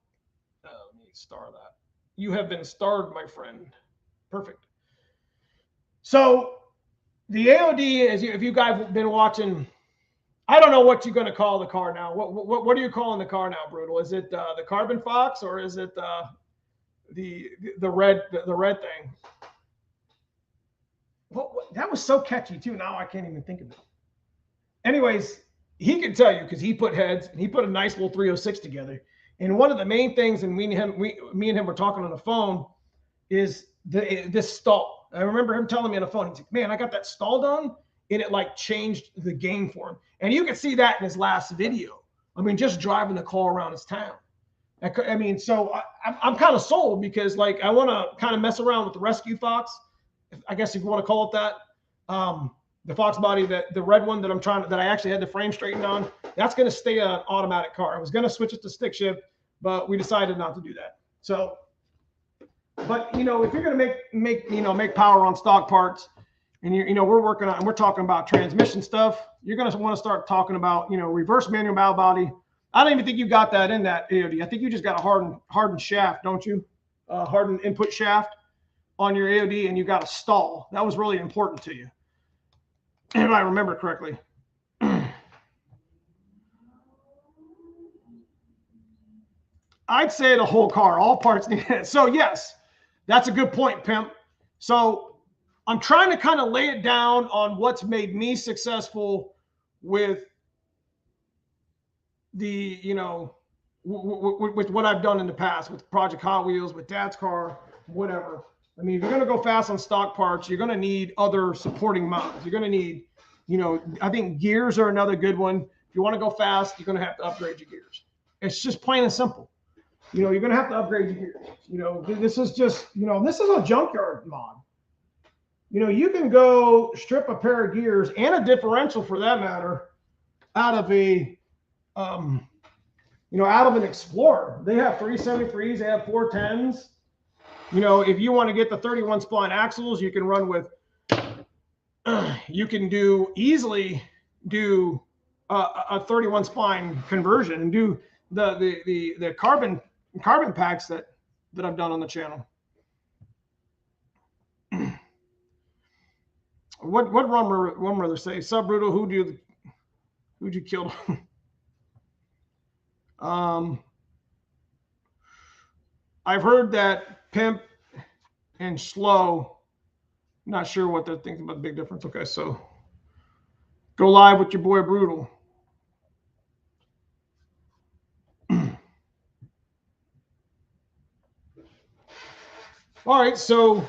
S1: let me star that. You have been starred, my friend. Perfect. So the AOD, if you guys have been watching, I don't know what you're going to call the car now. What are you calling the car now, Brutal? Is it the Carbon Fox or is it the red thing? That was so catchy too. Now I can't even think of it. Anyways, he could tell you because he put heads and he put a nice little 306 together. And one of the main things, and me and him were talking on the phone, is this stall. I remember him telling me on the phone, he's like, man, I got that stall done, and it like changed the game for him. And you can see that in his last video. I mean, just driving the car around his town. I mean, so I'm kind of sold because like I want to kind of mess around with the Rescue Fox, I guess if you want to call it that. The Foxbody, the red one that I actually had the frame straightened on, that's going to stay an automatic car. I was going to switch it to stick shift, but we decided not to do that. So, but if you're going to make power on stock parts, and we're talking about transmission stuff, you're going to want to start talking about reverse manual valve body. I don't even think you got that in that AOD. I think you just got a hardened shaft, don't you? Hardened input shaft on your AOD, and you got a stall. That was really important to you, if I remember correctly. I'd say the whole car, all parts needed. So yes, that's a good point, Pimp. So I'm trying to kind of lay it down on what's made me successful with the, with what I've done in the past with Project Hot Wheels, with Dad's car, whatever. I mean, if you're going to go fast on stock parts, you're going to need other supporting mods. You're going to need, you know, I think gears are another good one. If you want to go fast, you're going to have to upgrade your gears. It's just plain and simple. You know, you're going to have to upgrade your gears. You know, this is just, you know, this is a junkyard mod. You know, you can go strip a pair of gears and a differential for that matter out of a, you know, out of an Explorer. They have 373s, they have 410s. You know, if you want to get the 31 spline axles, you can run with, you can easily do a 31 spline conversion and do the carbon packs that I've done on the channel. What Rum Brother say? Sub Brutal, who'd you kill? I've heard that Pimp and Slow, not sure what they're thinking about the big difference. Okay, so go live with your boy Brutal. All right, so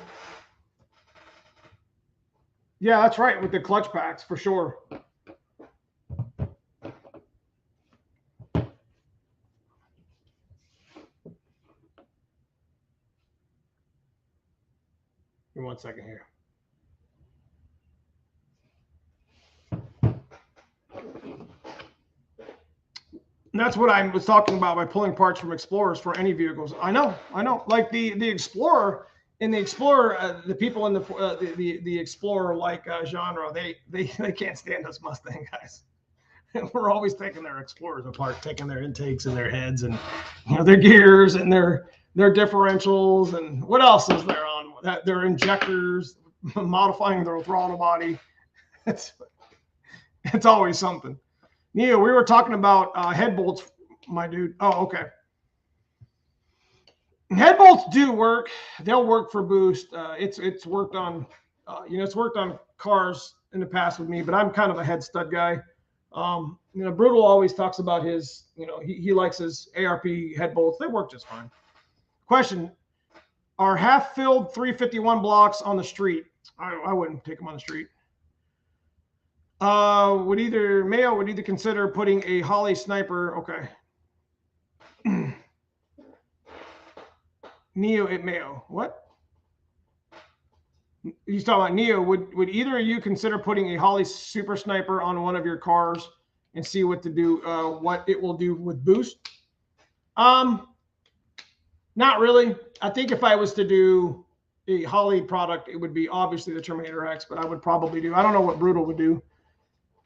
S1: yeah, that's right, with the clutch packs for sure. Give me 1 second here. And that's what I was talking about by pulling parts from Explorers for any vehicles. I know. Like the Explorer, in the Explorer, the people in the Explorer like genre, they can't stand us Mustang guys. We're always taking their Explorers apart, taking their intakes and their heads and, you know, their gears and their differentials and what else is there on that? Their injectors, modifying their throttle body. It's always something. Neo, we were talking about head bolts, my dude. Oh, okay. Head bolts do work. They'll work for boost. It's worked on, you know, it's worked on cars in the past with me, but I'm kind of a head stud guy. You know, Brutal always talks about his, you know, he likes his ARP head bolts. They work just fine. Question: are half-filled 351 blocks on the street? I wouldn't take them on the street. Mayo would either consider putting a Holly sniper. Okay. Neo at Mayo. What? He's talking about Neo. Would either of you consider putting a Holly super sniper on one of your cars and see what to do, what it will do with boost? Not really. I think if I was to do a Holly product, it would be obviously the Terminator X, but I would probably do, I don't know what Brutal would do.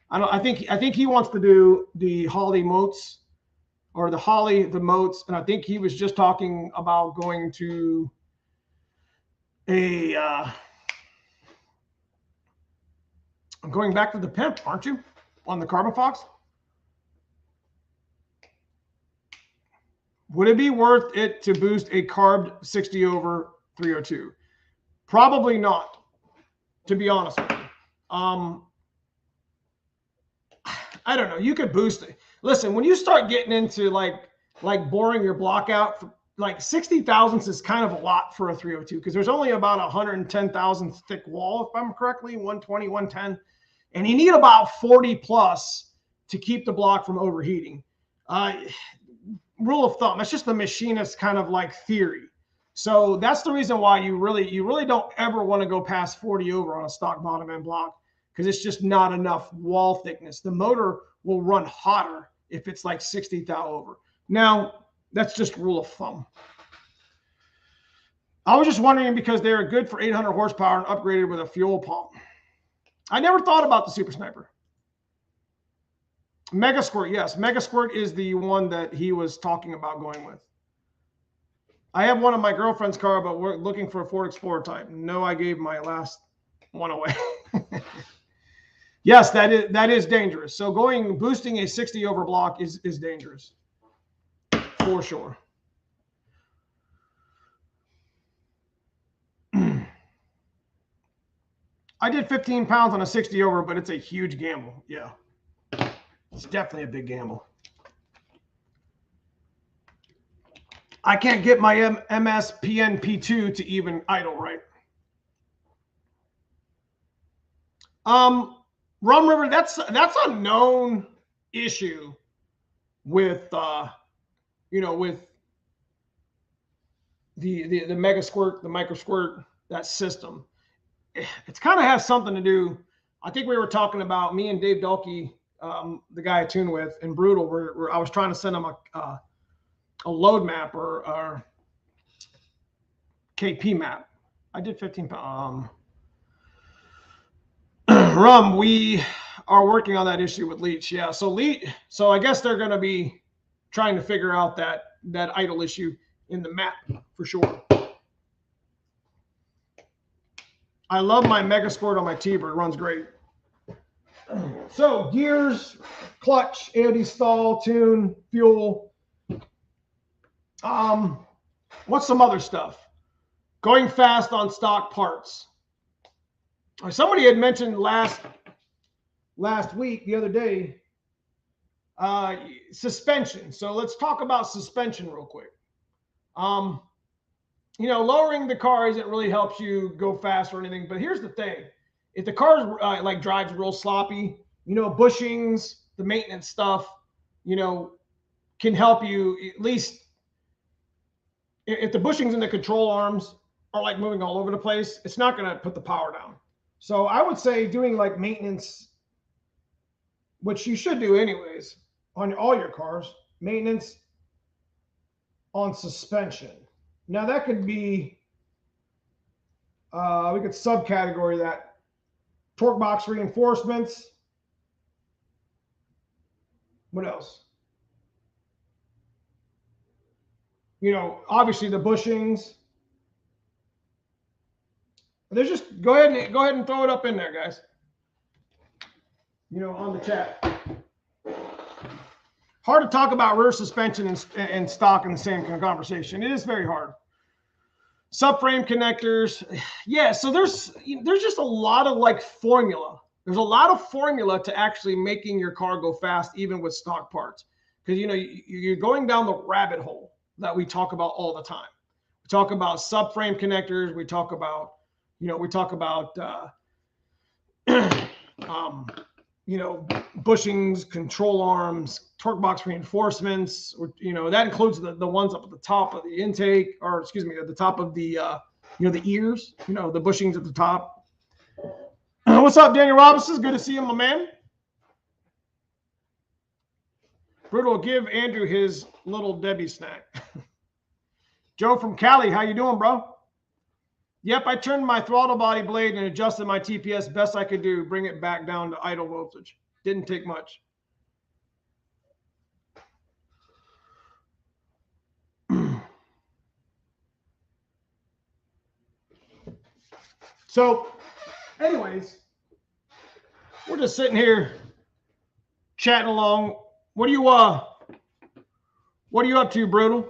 S1: I think he wants to do the Holly moats or the moats. And I think he was just talking about going to going back to the Pimp, aren't you? On the Carbon Fox? Would it be worth it to boost a carbed 60 over 302? Probably not, to be honest with you. I don't know. You could boost it. Listen, when you start getting into like boring your block out, for, like 60 thousandths is kind of a lot for a 302 because there's only about 110 thousandths thick wall, if I'm correctly, 120, 110. And you need about 40 plus to keep the block from overheating. Rule of thumb, it's just the machinist's kind of like theory. So that's the reason why you really don't ever want to go past 40 over on a stock bottom end block because it's just not enough wall thickness. The motor will run hotter if it's like 60 thou over. Now, that's just rule of thumb. I was just wondering because they are good for 800 horsepower and upgraded with a fuel pump. I never thought about the Super Sniper. Mega Squirt, yes. Mega Squirt is the one that he was talking about going with. I have one of my girlfriend's car, but we're looking for a Ford Explorer type. No, I gave my last one away. Yes, that is dangerous. So boosting a 60 over block is dangerous. For sure. I did 15 pounds on a 60 over, but it's a huge gamble. Yeah. It's definitely a big gamble. I can't get my MSPNP2 to even idle right. Rum River, that's a known issue with with the mega squirt, the micro squirt, that system. It's kind of has something to do. I think we were talking about, me and Dave Dulkey, the guy I tune with, and Brutal. I was trying to send him a load map or KP map. I did 15 pounds. Rum, we are working on that issue with Leech. Yeah, so I guess they're going to be trying to figure out that idle issue in the map for sure. I love my Mega Squirt on my T-Bird. It runs great. So gears, clutch, AOD stall, tune, fuel. What's some other stuff? Going fast on stock parts. Somebody had mentioned last week, the other day, suspension. So let's talk about suspension real quick. Lowering the car isn't really helps you go fast or anything. But here's the thing: if the car like drives real sloppy, bushings, the maintenance stuff, can help you at least. If the bushings and the control arms are like moving all over the place, it's not going to put the power down. So I would say doing like maintenance, which you should do anyways on all your cars, maintenance on suspension. Now that could be, we could subcategory that: torque box reinforcements. What else? Obviously the bushings. There's just go ahead and throw it up in there, guys. On the chat. Hard to talk about rear suspension and stock in the same conversation. It is very hard. Subframe connectors. Yeah, so there's just a lot of like formula. There's a lot of formula to actually making your car go fast, even with stock parts. Because you're going down the rabbit hole that we talk about all the time. We talk about subframe connectors. We talk about bushings, control arms, torque box reinforcements, that includes the ones up at the top of the intake, or excuse me, at the top of the the ears, the bushings at the top. What's up, Daniel Robinson? Good to see you, my man. Brutal, give Andrew his little Debbie snack. Joe from Cali, how you doing, bro? Yep, I turned my throttle body blade and adjusted my TPS best I could do, bring it back down to idle voltage. Didn't take much. So, anyways, we're just sitting here chatting along. What are you up to, Brutal?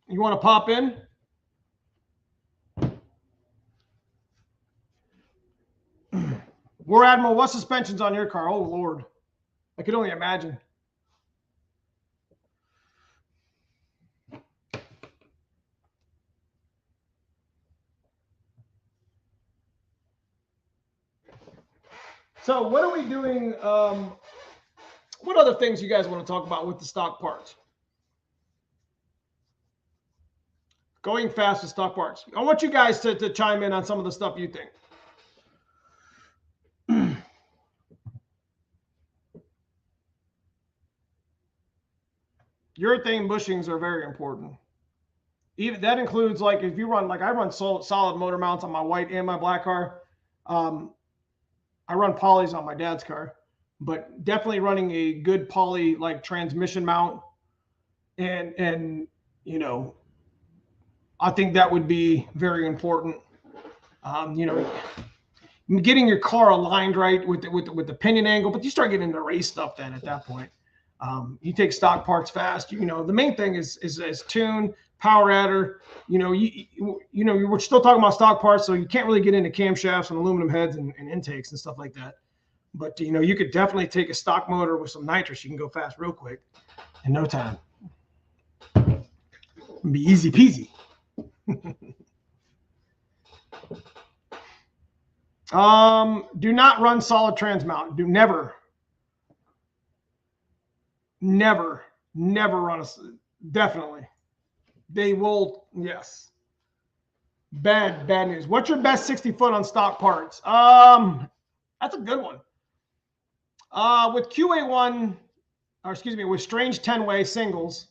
S1: You want to pop in? War Admiral, what suspension's on your car? Oh, Lord. I could only imagine. So what are we doing? What other things you guys want to talk about with the stock parts? Going fast with stock parts. I want you guys to chime in on some of the stuff you think. Urethane bushings are very important. Even that includes, like, if you run, like I run solid motor mounts on my white and my black car. I run polys on my dad's car, but definitely running a good poly like transmission mount, and I think that would be very important. Getting your car aligned right with the pinion angle, but you start getting into race stuff then at that point. You take stock parts fast. The main thing is tune, power adder. We're still talking about stock parts, so you can't really get into camshafts and aluminum heads and intakes and stuff like that. But you could definitely take a stock motor with some nitrous. You can go fast real quick in no time. Be easy peasy. Do not run solid trans mount. Do never run a, definitely. They will, yes. Bad news. What's your best 60 foot on stock parts? That's a good one. With QA1, or excuse me, with Strange 10-way singles,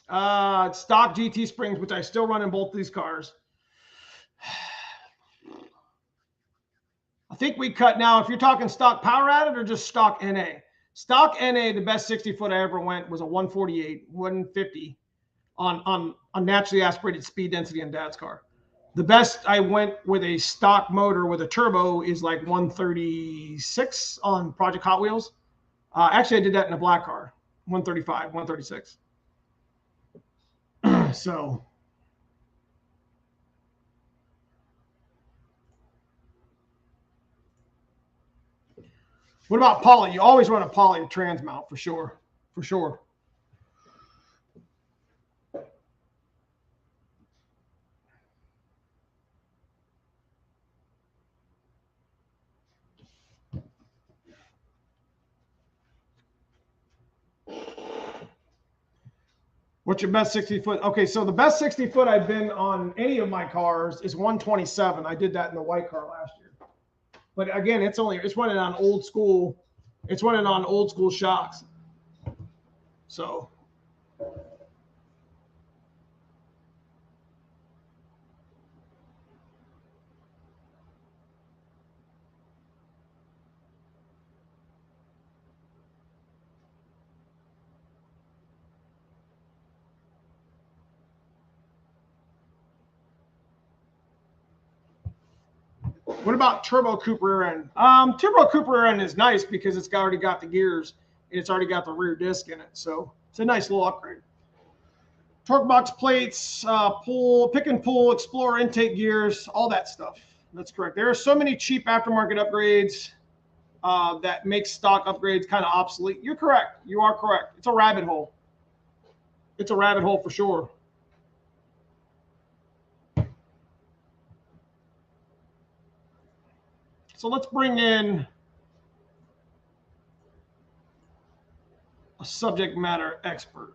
S1: stock GT springs, which I still run in both these cars. I think we cut now, if you're talking stock power added or just stock NA. Stock NA, the best 60 foot I ever went was a 148, 150 on naturally aspirated speed density in Dad's car. The best I went with a stock motor with a turbo is like 136 on Project Hot Wheels. Actually, I did that in a black car, 135, 136. So. What about poly? You always run a poly trans mount for sure. For sure. What's your best 60 foot? Okay, so the best 60 foot I've been on any of my cars is 127. I did that in the white car last year. But again, it's running on old school. It's running on old school shocks. So. What about turbo coupe rear end? Turbo coupe rear end is nice because it's already got the gears and it's already got the rear disc in it. So it's a nice little upgrade. Torque box plates, pick and pull, Explorer intake gears, all that stuff. That's correct. There are so many cheap aftermarket upgrades that make stock upgrades kind of obsolete. You're correct. You are correct. It's a rabbit hole. It's a rabbit hole for sure. So let's bring in a subject matter expert.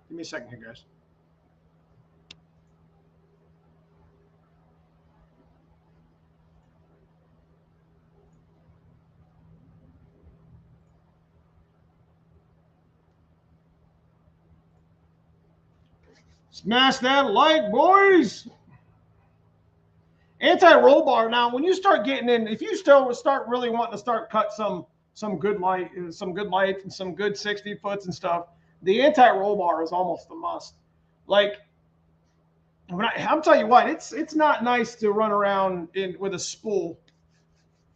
S1: Give me a second here, guys. Smash that like, boys. Anti-roll bar. Now, when you start getting in, if you still start really wanting to start cut some good light, some good lights and some good 60 foots and stuff, the anti-roll bar is almost a must. Like, I'm telling you what, it's not nice to run around with a spool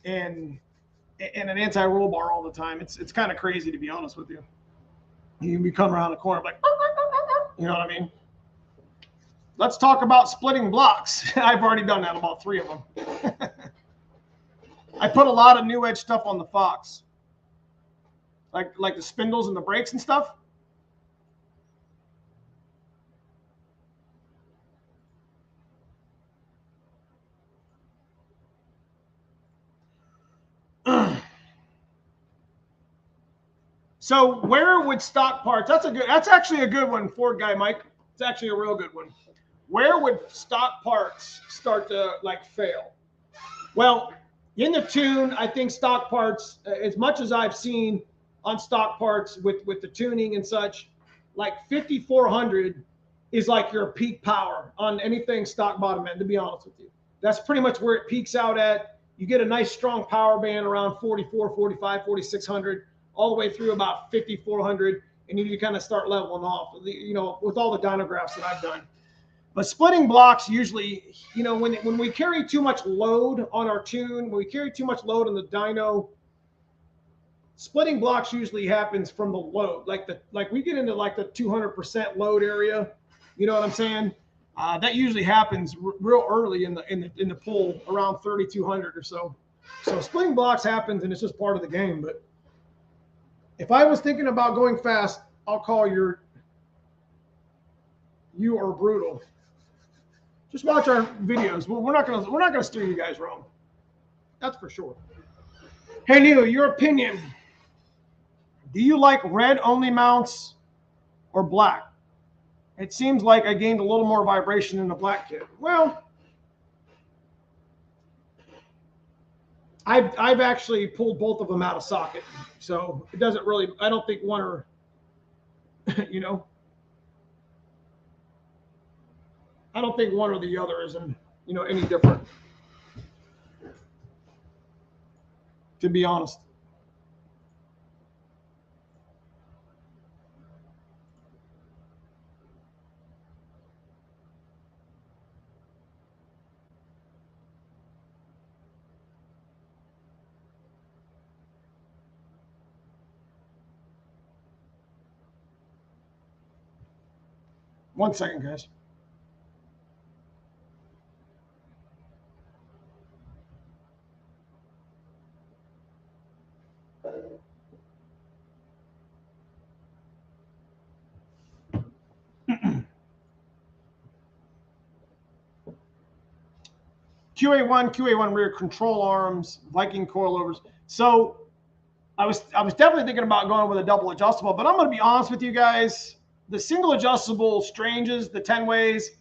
S1: and an anti-roll bar all the time. It's kind of crazy, to be honest with you. You can come around the corner like, you know what I mean? Let's talk about splitting blocks. I've already done that, about 3 of them. I put a lot of new edge stuff on the Fox, like the spindles and the brakes and stuff. So where would stock parts? That's actually a good one, Ford guy Mike. It's actually a real good one. Where would stock parts start to like fail? Well, in the tune, I think stock parts, as much as I've seen on stock parts with the tuning and such, like 5,400 is like your peak power on anything stock bottom end, to be honest with you. That's pretty much where it peaks out at. You get a nice strong power band around 44, 45, 4,600, all the way through about 5,400, and you kind of start leveling off, you know, with all the dynographs that I've done. But splitting blocks usually, you know, when we carry too much load on our tune, when we carry too much load on the dyno, splitting blocks usually happens from the load. Like we get into like the 200% load area, you know what I'm saying? That usually happens real early in the pull, around 3,200 or so. So splitting blocks happens, and it's just part of the game. But if I was thinking about going fast, I'll call you are brutal. Just watch our videos. We're not gonna steer you guys wrong. That's for sure. Hey Neo, your opinion. Do you like red only mounts or black? It seems like I gained a little more vibration in the black kit. Well, I've actually pulled both of them out of socket, so it doesn't really. I don't think one or, you know, I don't think one or the other is, any different. To be honest. One second, guys. QA1 rear control arms, Viking coilovers. So I was definitely thinking about going with a double adjustable, but I'm going to be honest with you guys. The single adjustable Stranges, the 10 ways,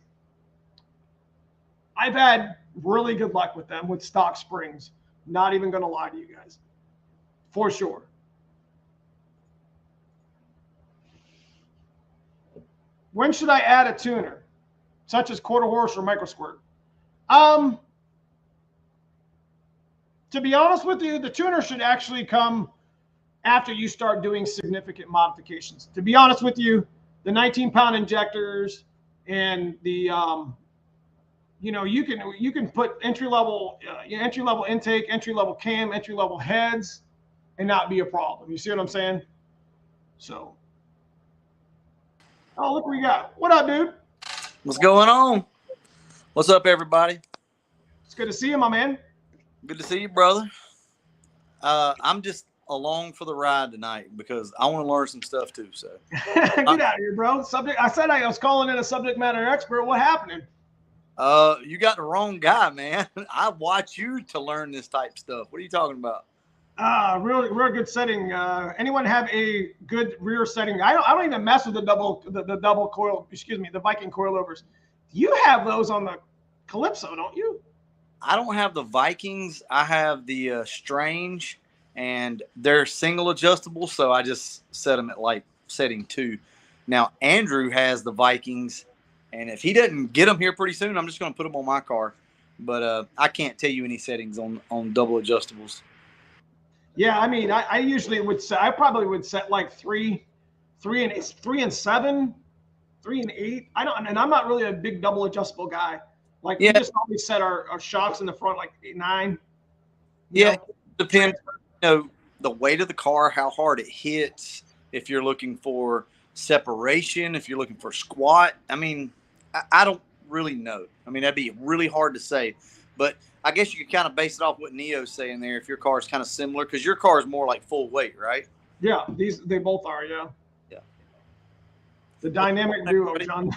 S1: I've had really good luck with them with stock springs. Not even going to lie to you guys. For sure. When should I add a tuner, such as quarter horse or micro squirt? To be honest with you, the tuner should actually come after you start doing significant modifications. To be honest with you, the 19-pound injectors and the, you can put entry-level intake, entry-level cam, entry-level heads, and not be a problem. You see what I'm saying? So, oh, look what we got. What up, dude?
S3: What's going on? What's up, everybody?
S1: It's good to see you, my man.
S3: Good to see you, brother. I'm just along for the ride tonight because I want to learn some stuff too. So
S1: get out of here, bro. I said I was calling in a subject matter expert. What happening?
S3: You got the wrong guy, man. I watch you to learn this type stuff. What are you talking about?
S1: Real good setting. Anyone have a good rear setting? I don't even mess with the double coil. Excuse me, the Viking coilovers. You have those on the Calypso, don't you?
S3: I don't have the Vikings. I have the Strange, and they're single adjustable, so I just set them at like setting 2. Now, Andrew has the Vikings, and if he doesn't get them here pretty soon, I'm just going to put them on my car. But I can't tell you any settings on double adjustables.
S1: Yeah, I mean, I usually would set. I probably would set like 3 and 7, 3 and 8. And I'm not really a big double adjustable guy. Like we just always set our shocks in the front like 8, 9.
S3: Yeah, depends. The weight of the car, how hard it hits. If you're looking for separation, if you're looking for squat. I mean, I don't really know. I mean, that'd be really hard to say. But I guess you could kind of base it off what Neo's saying there. If your car is kind of similar, because your car is more like full weight, right?
S1: Yeah, they both are. Yeah.
S3: Yeah.
S1: The dynamic duo, John.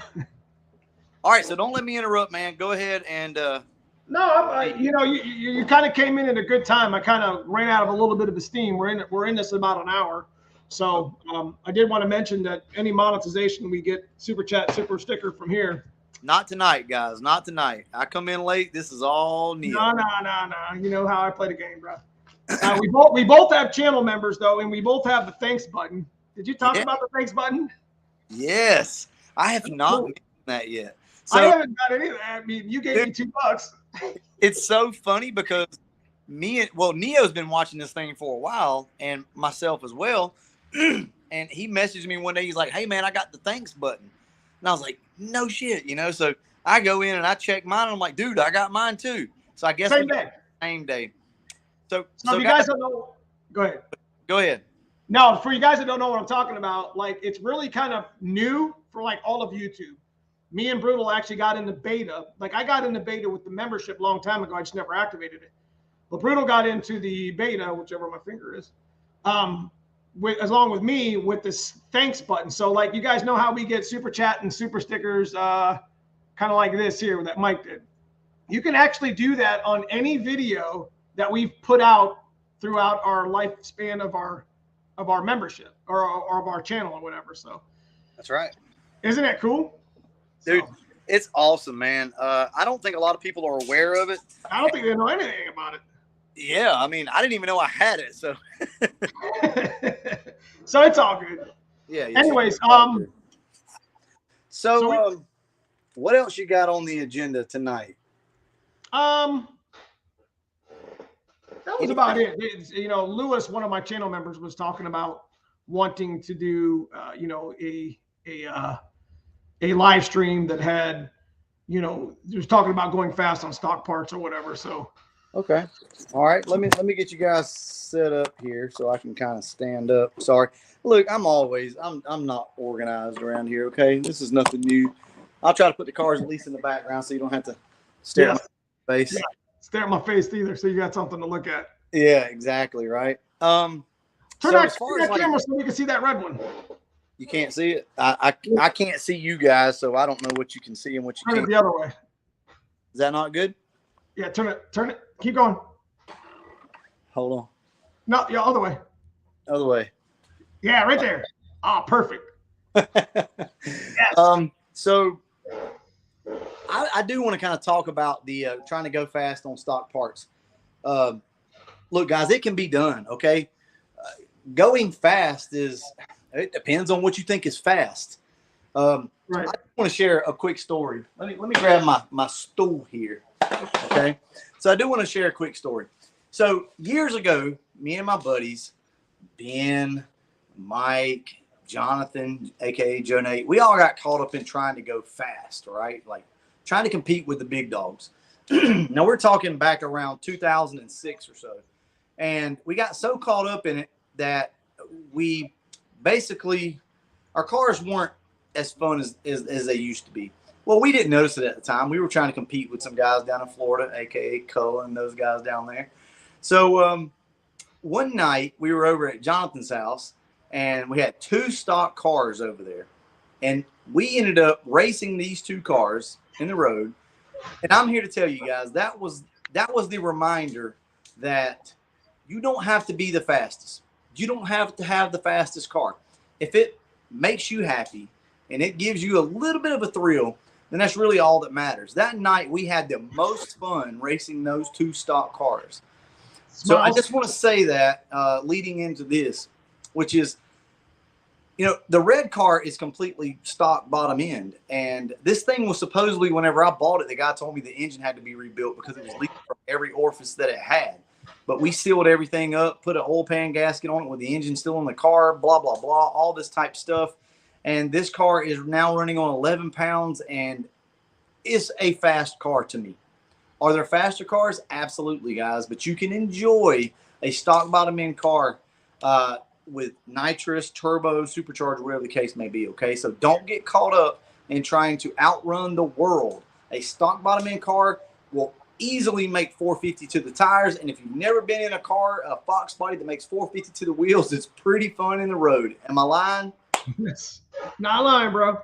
S3: All right, so don't let me interrupt, man. Go ahead and.
S1: No, you kind of came in at a good time. I kind of ran out of a little bit of the steam. We're in this about an hour, so I did want to mention that any monetization we get, super chat, super sticker from here.
S3: Not tonight, guys. Not tonight. I come in late. This is all Neo.
S1: No. You know how I play the game, bro. We both have channel members though, and we both have the thanks button. Did you talk about the thanks button?
S3: Yes, I have not mentioned that yet. So,
S1: I haven't got any of that. I mean, you gave me $2.
S3: It's so funny because Neo's been watching this thing for a while, and myself as well. And he messaged me one day. He's like, "Hey, man, I got the thanks button." And I was like, "No shit," So I go in and I check mine. And I'm like, dude, I got mine too. So I guess
S1: Same day.
S3: Same day. So
S1: if you guys don't know, go ahead.
S3: Go ahead.
S1: No, for you guys that don't know what I'm talking about, like it's really kind of new for like all of YouTube. Me and Brutal actually got into beta. Like I got into beta with the membership a long time ago. I just never activated it. But Brutal got into the beta, whichever my finger is, along with me with this thanks button. So like you guys know how we get super chat and super stickers, kind of like this here that Mike did. You can actually do that on any video that we've put out throughout our lifespan of our membership or of our channel or whatever. So
S3: that's right.
S1: Isn't that cool?
S3: Dude, it's awesome, man. I don't think a lot of people are aware of it.
S1: I don't think they know anything about it.
S3: Yeah, I mean, I didn't even know I had it. So
S1: so it's all good.
S3: Yeah.
S1: Anyways,
S3: so what else you got on the agenda tonight?
S1: That was about it. You know, Lewis, one of my channel members, was talking about wanting to do, you know, a live stream that had, you know, he was talking about going fast on stock parts or whatever. So,
S3: okay, all right. Let me get you guys set up here so I can kind of stand up. Sorry, look, I'm not organized around here. Okay, this is nothing new. I'll try to put the cars at least in the background so you don't have to stare at my face.
S1: Yeah. Stare at my face either, so you got something to look at.
S3: Yeah, exactly right.
S1: Turn that camera so you can see that red one.
S3: You can't see it. I can't see you guys, so I don't know what you can see and what you can't.
S1: Turn it the other way.
S3: Is that not good?
S1: Yeah, turn it. Keep going.
S3: Hold on.
S1: No, yeah, other way.
S3: Other way.
S1: Yeah, right there. Ah, perfect.
S3: Yes. So I do want to kind of talk about the trying to go fast on stock parts. Look, guys, it can be done. Okay, going fast it depends on what you think is fast. Right. I want to share a quick story. Let me grab my stool here. Okay, so I do want to share a quick story. So years ago, me and my buddies, Ben, Mike, Jonathan, aka Joe Nate, we all got caught up in trying to go fast, right? Like trying to compete with the big dogs. Now we're talking back around 2006 or so. And we got so caught up in it that we basically, our cars weren't as fun as they used to be. Well, we didn't notice it at the time. We were trying to compete with some guys down in Florida, aka Cullen and those guys down there. So one night we were over at Jonathan's house and we had 2 stock cars over there. And we ended up racing these 2 cars in the road. And I'm here to tell you guys, that was the reminder that you don't have to be the fastest. You don't have to have the fastest car. If it makes you happy and it gives you a little bit of a thrill, then that's really all that matters. That night we had the most fun racing those 2 stock cars. So I just want to say that leading into this, which is, you know, the red car is completely stock bottom end. And this thing was supposedly, whenever I bought it, the guy told me the engine had to be rebuilt because it was leaking from every orifice that it had. But we sealed everything up, put an oil pan gasket on it with the engine still in the car, blah, blah, blah, all this type stuff. And this car is now running on 11 pounds and it's a fast car to me. Are there faster cars? Absolutely, guys. But you can enjoy a stock bottom end car with nitrous, turbo, supercharged, whatever the case may be, okay? So don't get caught up in trying to outrun the world. A stock bottom end car will easily make 450 to the tires, and if you've never been in a car, a Foxbody that makes 450 to the wheels, it's pretty fun in the road. Am I lying?
S1: Yes. Not lying, bro.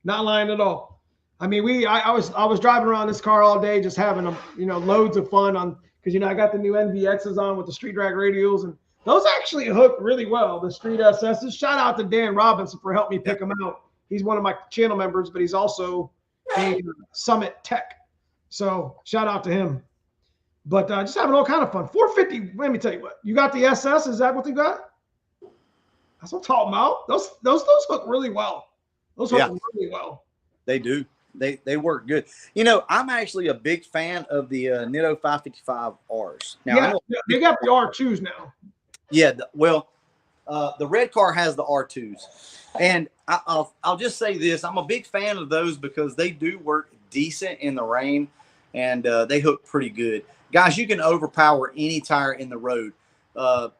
S1: Not lying at all. I mean, I was driving around this car all day just having, you know, loads of fun on, because, you know, I got the new NVXs on with the street drag radials, and those actually hook really well, the Street SSs. Shout out to Dan Robinson for helping me pick them out. He's one of my channel members, but he's also a Summit Tech. So shout out to him. But just having all kind of fun. 450, let me tell you what. You got the SS? Is that what you got? That's what I'm talking about. Those hook really well. Those hook really well.
S3: They do. They work good. You know, I'm actually a big fan of the Nitto 555Rs. Now,
S1: yeah, they got the R2s now.
S3: Yeah, well, the red car has the R2s. And I'll just say this. I'm a big fan of those because they do work decent in the rain, and they hook pretty good. Guys, you can overpower any tire in the road.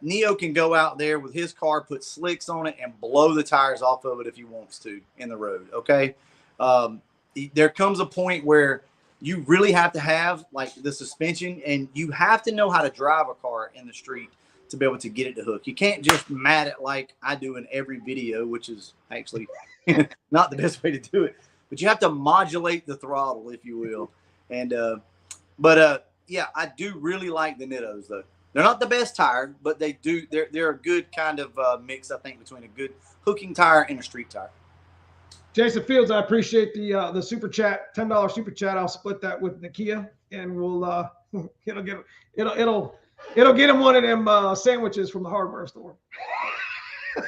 S3: Neo can go out there with his car, put slicks on it, and blow the tires off of it if he wants to in the road, okay? There comes a point where you really have to have, like, the suspension, and you have to know how to drive a car in the street to be able to get it to hook. You can't just mat it like I do in every video, which is actually not the best way to do it. But you have to modulate the throttle, if you will. And yeah, I do really like the Nittos, though. They're not the best tire, but they're a good kind of mix, I think, between a good hooking tire and a street tire.
S1: Jason Fields, I appreciate the super chat, $10 super chat. I'll split that with Nakia, and we'll it'll get him one of them sandwiches from the hardware store.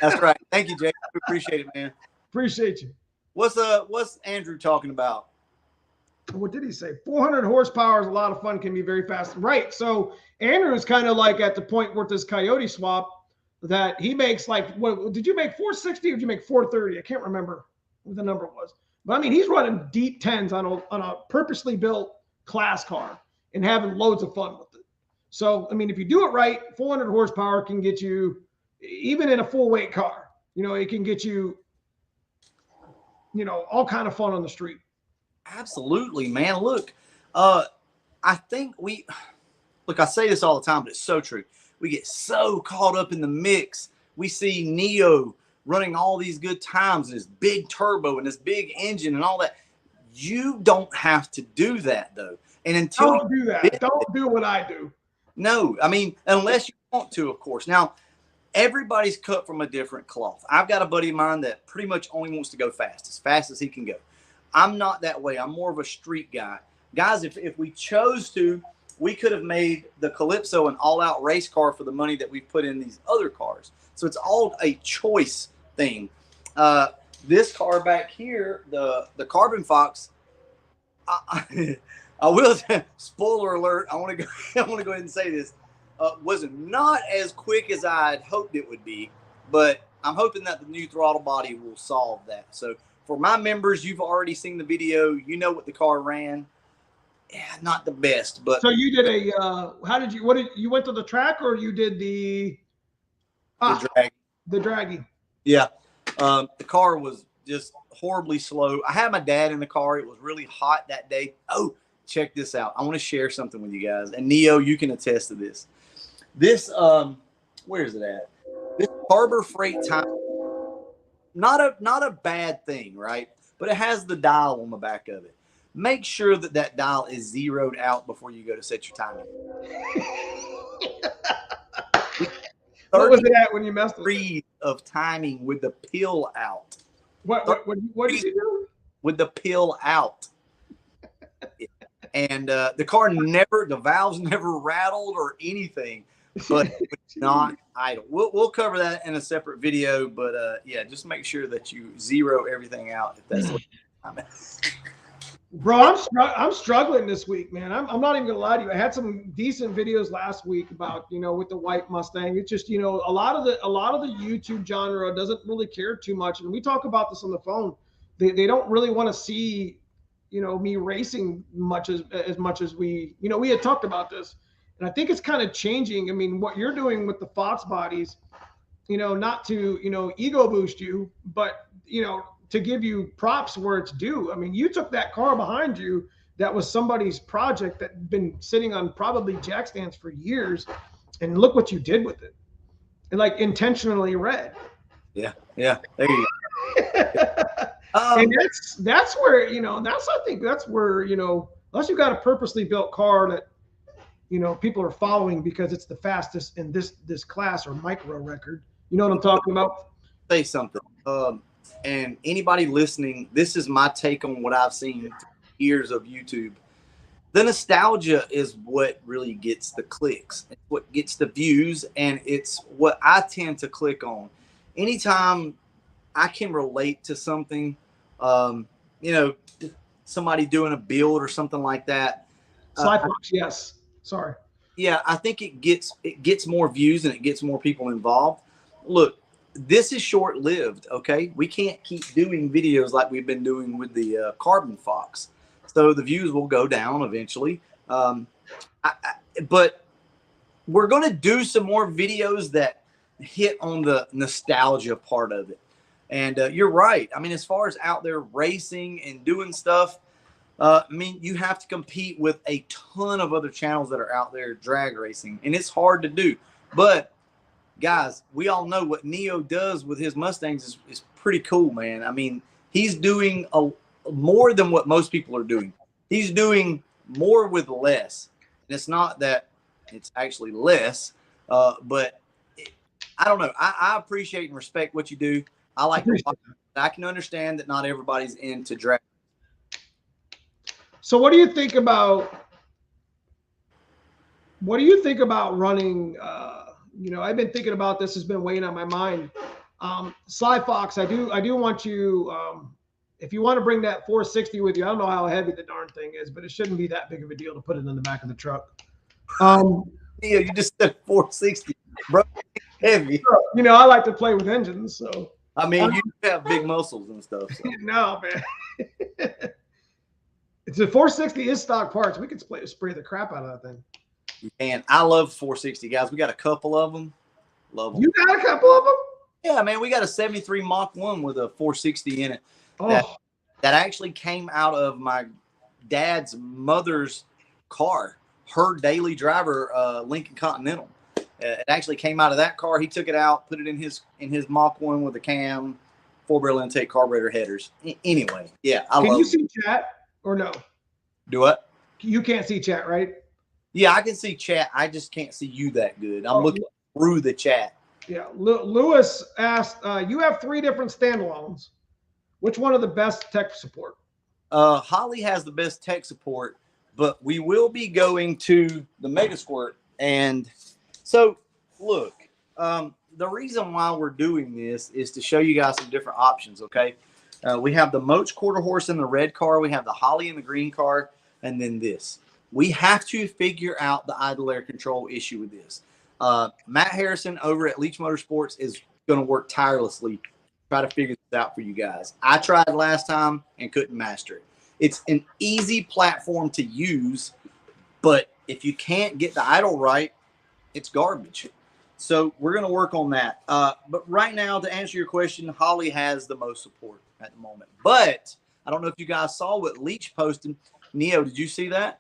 S3: That's right. Thank you, Jay. I appreciate it, man.
S1: Appreciate you.
S3: What's Andrew talking about?
S1: What did he say? 400 horsepower is a lot of fun, can be very fast. Right. So Andrew is kind of like at the point with this Coyote swap that he makes, like, what did you make, 460 or did you make 430? I can't remember what the number was. But I mean, he's running deep tens on a purposely built class car and having loads of fun with it. So, I mean, if you do it right, 400 horsepower can get you, even in a full weight car, it can get you, all kind of fun on the street.
S3: Absolutely, man. Look, I think I say this all the time, but it's so true. We get so caught up in the mix. We see Neo running all these good times and his big turbo and his big engine and all that. You don't have to do that, though. And until
S1: don't do that. Don't do what I do.
S3: No, I mean, unless you want to, of course. Now, everybody's cut from a different cloth. I've got a buddy of mine that pretty much only wants to go fast as he can go. I'm not that way. I'm more of a street guy. Guys, if we chose to, we could have made the Calypso an all-out race car for the money that we put in these other cars. So it's all a choice thing. This car back here, the Carbon Fox, I will spoiler alert. I want to go ahead and say this. Was not as quick as I had hoped it would be, but I'm hoping that the new throttle body will solve that. So for my members, you've already seen the video. You know what the car ran. Yeah, not the best, but
S1: so you did you went to the track or you did the draggy?
S3: Yeah. The car was just horribly slow. I had my dad in the car. It was really hot that day. Oh, check this out. I want to share something with you guys. And Neo, you can attest to this. This, where is it at? This Harbor Freight time, not a bad thing, right? But it has the dial on the back of it. Make sure that dial is zeroed out before you go to set your timing.
S1: What was it at when you messed with it?
S3: Of timing with the pill out.
S1: What did you do?
S3: With the pill out. And the car the valves never rattled or anything, but it was not idle. We'll cover that in a separate video, but yeah, just make sure that you zero everything out if that's what I mean.
S1: Bro, I'm struggling this week, man. I'm not even gonna lie to you. I had some decent videos last week about, with the white Mustang. It's just, a lot of the YouTube genre doesn't really care too much. And we talk about this on the phone. They don't really want to see, me racing as much as we had talked about this. And I think it's kind of changing. I mean, what you're doing with the Foxbodies, not to, ego boost you, but, to give you props where it's due. I mean, you took that car behind you that was somebody's project that had been sitting on probably jack stands for years, and look what you did with it. And like intentionally red.
S3: Yeah. There you go.
S1: And that's where, I think that's where, unless you've got a purposely built car that, people are following because it's the fastest in this class or micro record. You know what I'm talking about?
S3: Say something. And anybody listening, this is my take on what I've seen through years of YouTube. The nostalgia is what really gets the clicks. It's what gets the views, and it's what I tend to click on. Anytime I can relate to something, somebody doing a build or something like that.
S1: Slyfox, yes. Sorry.
S3: Yeah, I think it gets more views and it gets more people involved. Look, this is short-lived, okay? We can't keep doing videos like we've been doing with the Carbon Fox. so the views will go down eventually. But we're going to do some more videos that hit on the nostalgia part of it. And you're right. I mean, as far as out there racing and doing stuff, I mean, you have to compete with a ton of other channels that are out there drag racing, and it's hard to do. But guys, we all know what Neo does with his Mustangs is pretty cool, man. I mean, he's doing more than what most people are doing. He's doing more with less. And it's not that it's actually less, but I don't know. I appreciate and respect what you do. I can understand that not everybody's into drag.
S1: So what do you think about running? You know, I've been thinking about this. Has been weighing on my mind. Sly Fox, I do want you. If you want to bring that 460 with you, I don't know how heavy the darn thing is, but it shouldn't be that big of a deal to put it in the back of the truck.
S3: Yeah, you just said 460, bro. Heavy.
S1: You know, I like to play with engines, so.
S3: I mean, you have big muscles and stuff. So.
S1: No, man. It's a 460 is stock parts. We could spray the crap out of that thing.
S3: You can. I love 460, guys. We got a couple of them. Love them.
S1: You got a couple of them?
S3: Yeah, man. We got a 73 Mach 1 with a 460 in it.
S1: Oh.
S3: That actually came out of my dad's mother's car, her daily driver, Lincoln Continental. It actually came out of that car. He took it out, put it in his Mach 1 with a cam, 4-barrel intake, carburetor headers. Anyway, yeah, I love it.
S1: Can you see chat or no?
S3: Do what?
S1: You can't see chat, right?
S3: Yeah, I can see chat. I just can't see you that good. I'm looking through the chat.
S1: Yeah. Lewis asked, you have 3 different standalones. Which one of the best tech support?
S3: Holly has the best tech support, but we will be going to the Mega Squirt. And so, look, the reason why we're doing this is to show you guys some different options, okay? We have the Moach quarter horse in the red car. We have the Holly in the green car, and then this. We have to figure out the idle air control issue with this. Matt Harrison over at Leach Motorsports is going to work tirelessly to try to figure this out for you guys. I tried last time and couldn't master it. It's an easy platform to use, but if you can't get the idle right, it's garbage. So we're going to work on that. But right now, to answer your question, Holly has the most support at the moment. But I don't know if you guys saw what Leach posted. Neo, did you see that?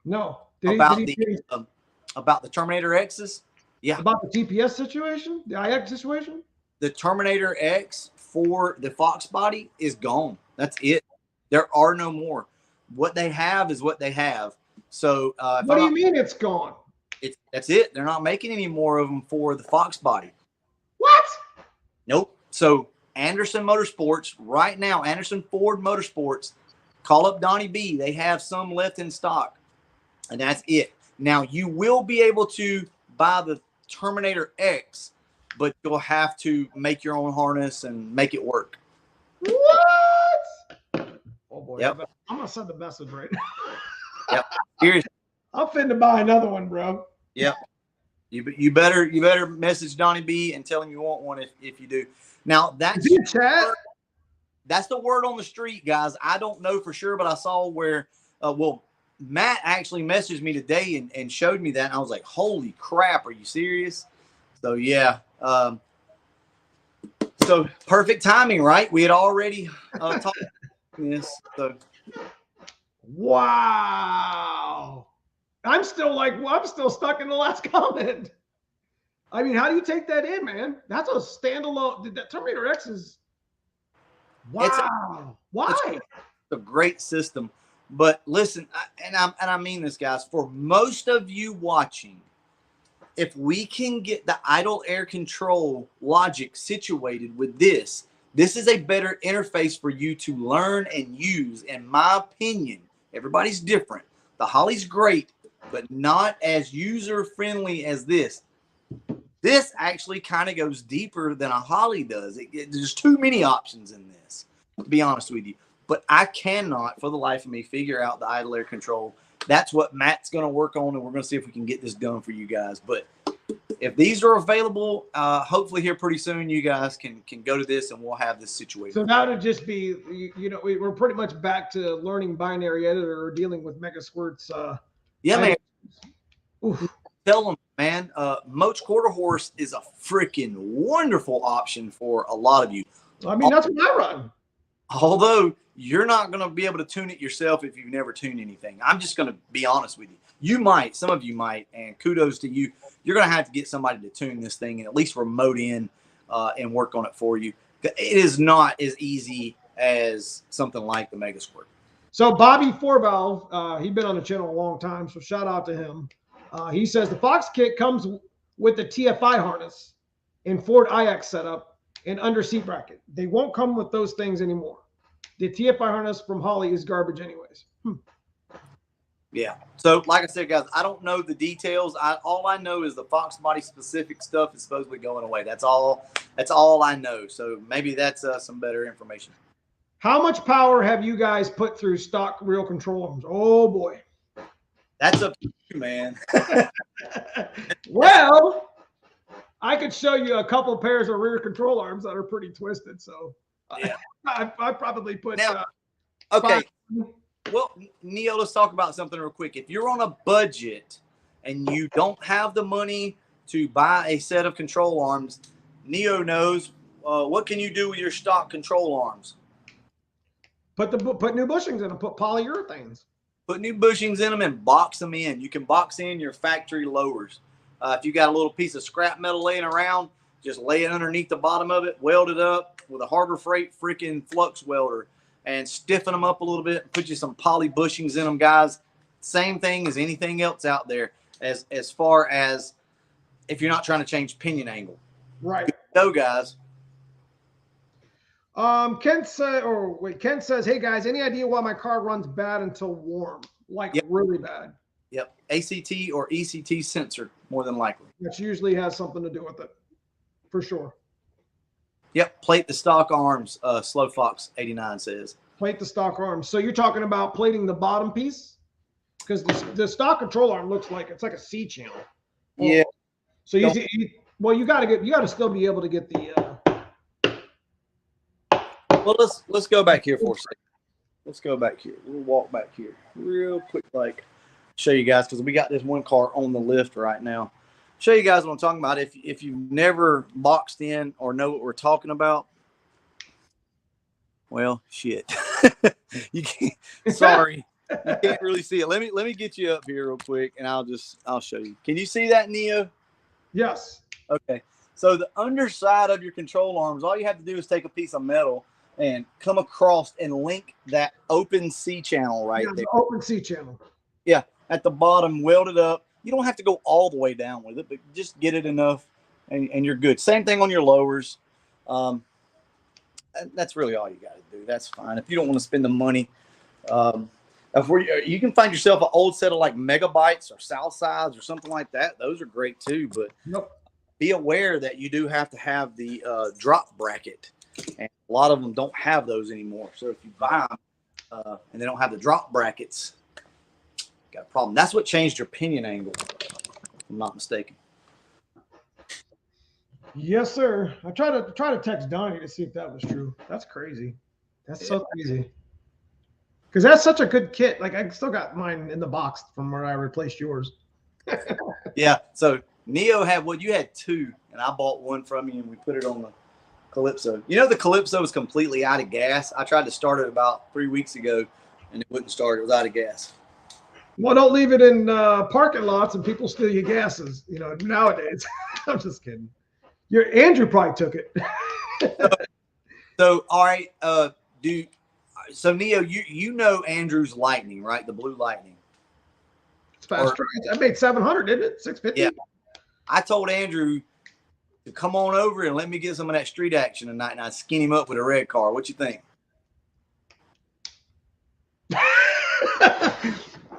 S1: No.
S3: About the Terminator X's? Yeah.
S1: About the TPS situation? The IX situation?
S3: The Terminator X for the Foxbody is gone. That's it. There are no more. What they have is what they have. So
S1: what do you mean it's gone?
S3: That's it. They're not making any more of them for the Foxbody.
S1: What?
S3: Nope. So Anderson Motorsports right now, Anderson Ford Motorsports, call up Donnie B. They have some left in stock, and that's it. Now you will be able to buy the Terminator X, but you'll have to make your own harness and make it work.
S1: What? Oh boy.
S3: Yep.
S1: I'm gonna send the message right now.
S3: Yep. Seriously.
S1: I'm finna buy another one, bro.
S3: Yep. You better message Donnie B and tell him you want one if you do. Now that's the word on the street, guys. I don't know for sure, but I saw where Matt actually messaged me today and showed me that, and I was like, holy crap, are you serious? So yeah. So perfect timing, right? We had already talked about this. So
S1: wow. I'm still stuck in the last comment. I mean, how do you take that in, man? That's a standalone. That Terminator X is. Wow. Why?
S3: It's a great system. But listen, I mean this, guys. For most of you watching, if we can get the idle air control logic situated with this is a better interface for you to learn and use. In my opinion, everybody's different. The Holly's great, but not as user-friendly as this. This actually kind of goes deeper than a Holly does. There's too many options in this, to be honest with you. But I cannot, for the life of me, figure out the idle air control. That's what Matt's going to work on, and we're going to see if we can get this done for you guys. But if these are available, hopefully here pretty soon, you guys can go to this and we'll have this situated.
S1: So that would just be, we're pretty much back to learning binary editor or dealing with Mega Squirts.
S3: Yeah, man.
S1: Oof.
S3: Tell them, man. Moch Quarter Horse is a freaking wonderful option for a lot of you.
S1: I mean, that's what I run.
S3: Although you're not going to be able to tune it yourself if you've never tuned anything. I'm just going to be honest with you. You might, some of you might, and kudos to you. You're going to have to get somebody to tune this thing and at least remote in and work on it for you. It is not as easy as something like the Mega Squirt.
S1: So Bobby Forval, he's been on the channel a long time, so shout out to him. He says the Fox kit comes with the TFI harness and Ford IX setup and under seat bracket. They won't come with those things anymore. The TFI harness from Holley is garbage anyways.
S3: Yeah. So like I said, guys, I don't know the details. All I know is the Foxbody specific stuff is supposedly going away. That's all I know. So maybe that's some better information.
S1: How much power have you guys put through stock real control arms? Oh boy.
S3: That's up to you, man.
S1: Well, I could show you a couple pairs of rear control arms that are pretty twisted. So
S3: yeah.
S1: I probably put
S3: now, okay.
S1: 5.
S3: Well, Neo, let's talk about something real quick. If you're on a budget and you don't have the money to buy a set of control arms, Neo knows what can you do with your stock control arms?
S1: Put new bushings in them. Put polyurethanes.
S3: Put new bushings in them and box them in. You can box in your factory lowers. If you got a little piece of scrap metal laying around, just lay it underneath the bottom of it, weld it up with a Harbor Freight freaking flux welder, and stiffen them up a little bit and put you some poly bushings in them, guys. Same thing as anything else out there as far as if you're not trying to change pinion angle.
S1: Right.
S3: Go, guys.
S1: Ken says, hey guys, any idea why my car runs bad until warm? Like really bad.
S3: Yep. ACT or ECT sensor, more than likely.
S1: Which usually has something to do with it. For sure.
S3: Yep. Plate the stock arms, Slow Fox 89 says.
S1: Plate the stock arms. So you're talking about plating the bottom piece? Because the stock control arm looks like it's like a C channel.
S3: Yeah.
S1: So you got to still be able to get the
S3: Well, let's go back here for a second. Let's go back here. We'll walk back here real quick, like show you guys, because we got this one car on the lift right now. Show you guys what I'm talking about. If you've never boxed in or know what we're talking about, well, shit. You can't. Sorry, you can't really see it. Let me get you up here real quick, and I'll show you. Can you see that, Neo?
S1: Yes.
S3: Okay. So the underside of your control arms, all you have to do is take a piece of metal and come across and link that open C channel right there.
S1: The open C channel.
S3: Yeah, at the bottom, weld it up. You don't have to go all the way down with it, but just get it enough, and you're good. Same thing on your lowers. That's really all you got to do. That's fine. If you don't want to spend the money, you can find yourself an old set of like Megabytes or Southsides or something like that. Those are great too, but be aware that you do have to have the drop bracket. And a lot of them don't have those anymore. So if you buy them and they don't have the drop brackets, got a problem. That's what changed your pinion angle, if I'm not mistaken.
S1: Yes, sir. I try to text Donnie to see if that was true. That's crazy. That's so crazy. Because that's such a good kit. Like I still got mine in the box from where I replaced yours.
S3: Yeah. So Neo had you had two, and I bought one from you, and we put it on the Calypso. You know, the Calypso is completely out of gas. I tried to start it about 3 weeks ago, and it wouldn't start. It was out of gas.
S1: Well, don't leave it in parking lots and people steal your gases. You know, nowadays. I'm just kidding. Andrew probably took it.
S3: So all right, so Neo, you know Andrew's Lightning, right? The blue Lightning.
S1: It's fast. I made 700, didn't it? 650.
S3: Yeah. I told Andrew to come on over and let me get some of that street action tonight, and I skin him up with a red car. What you think?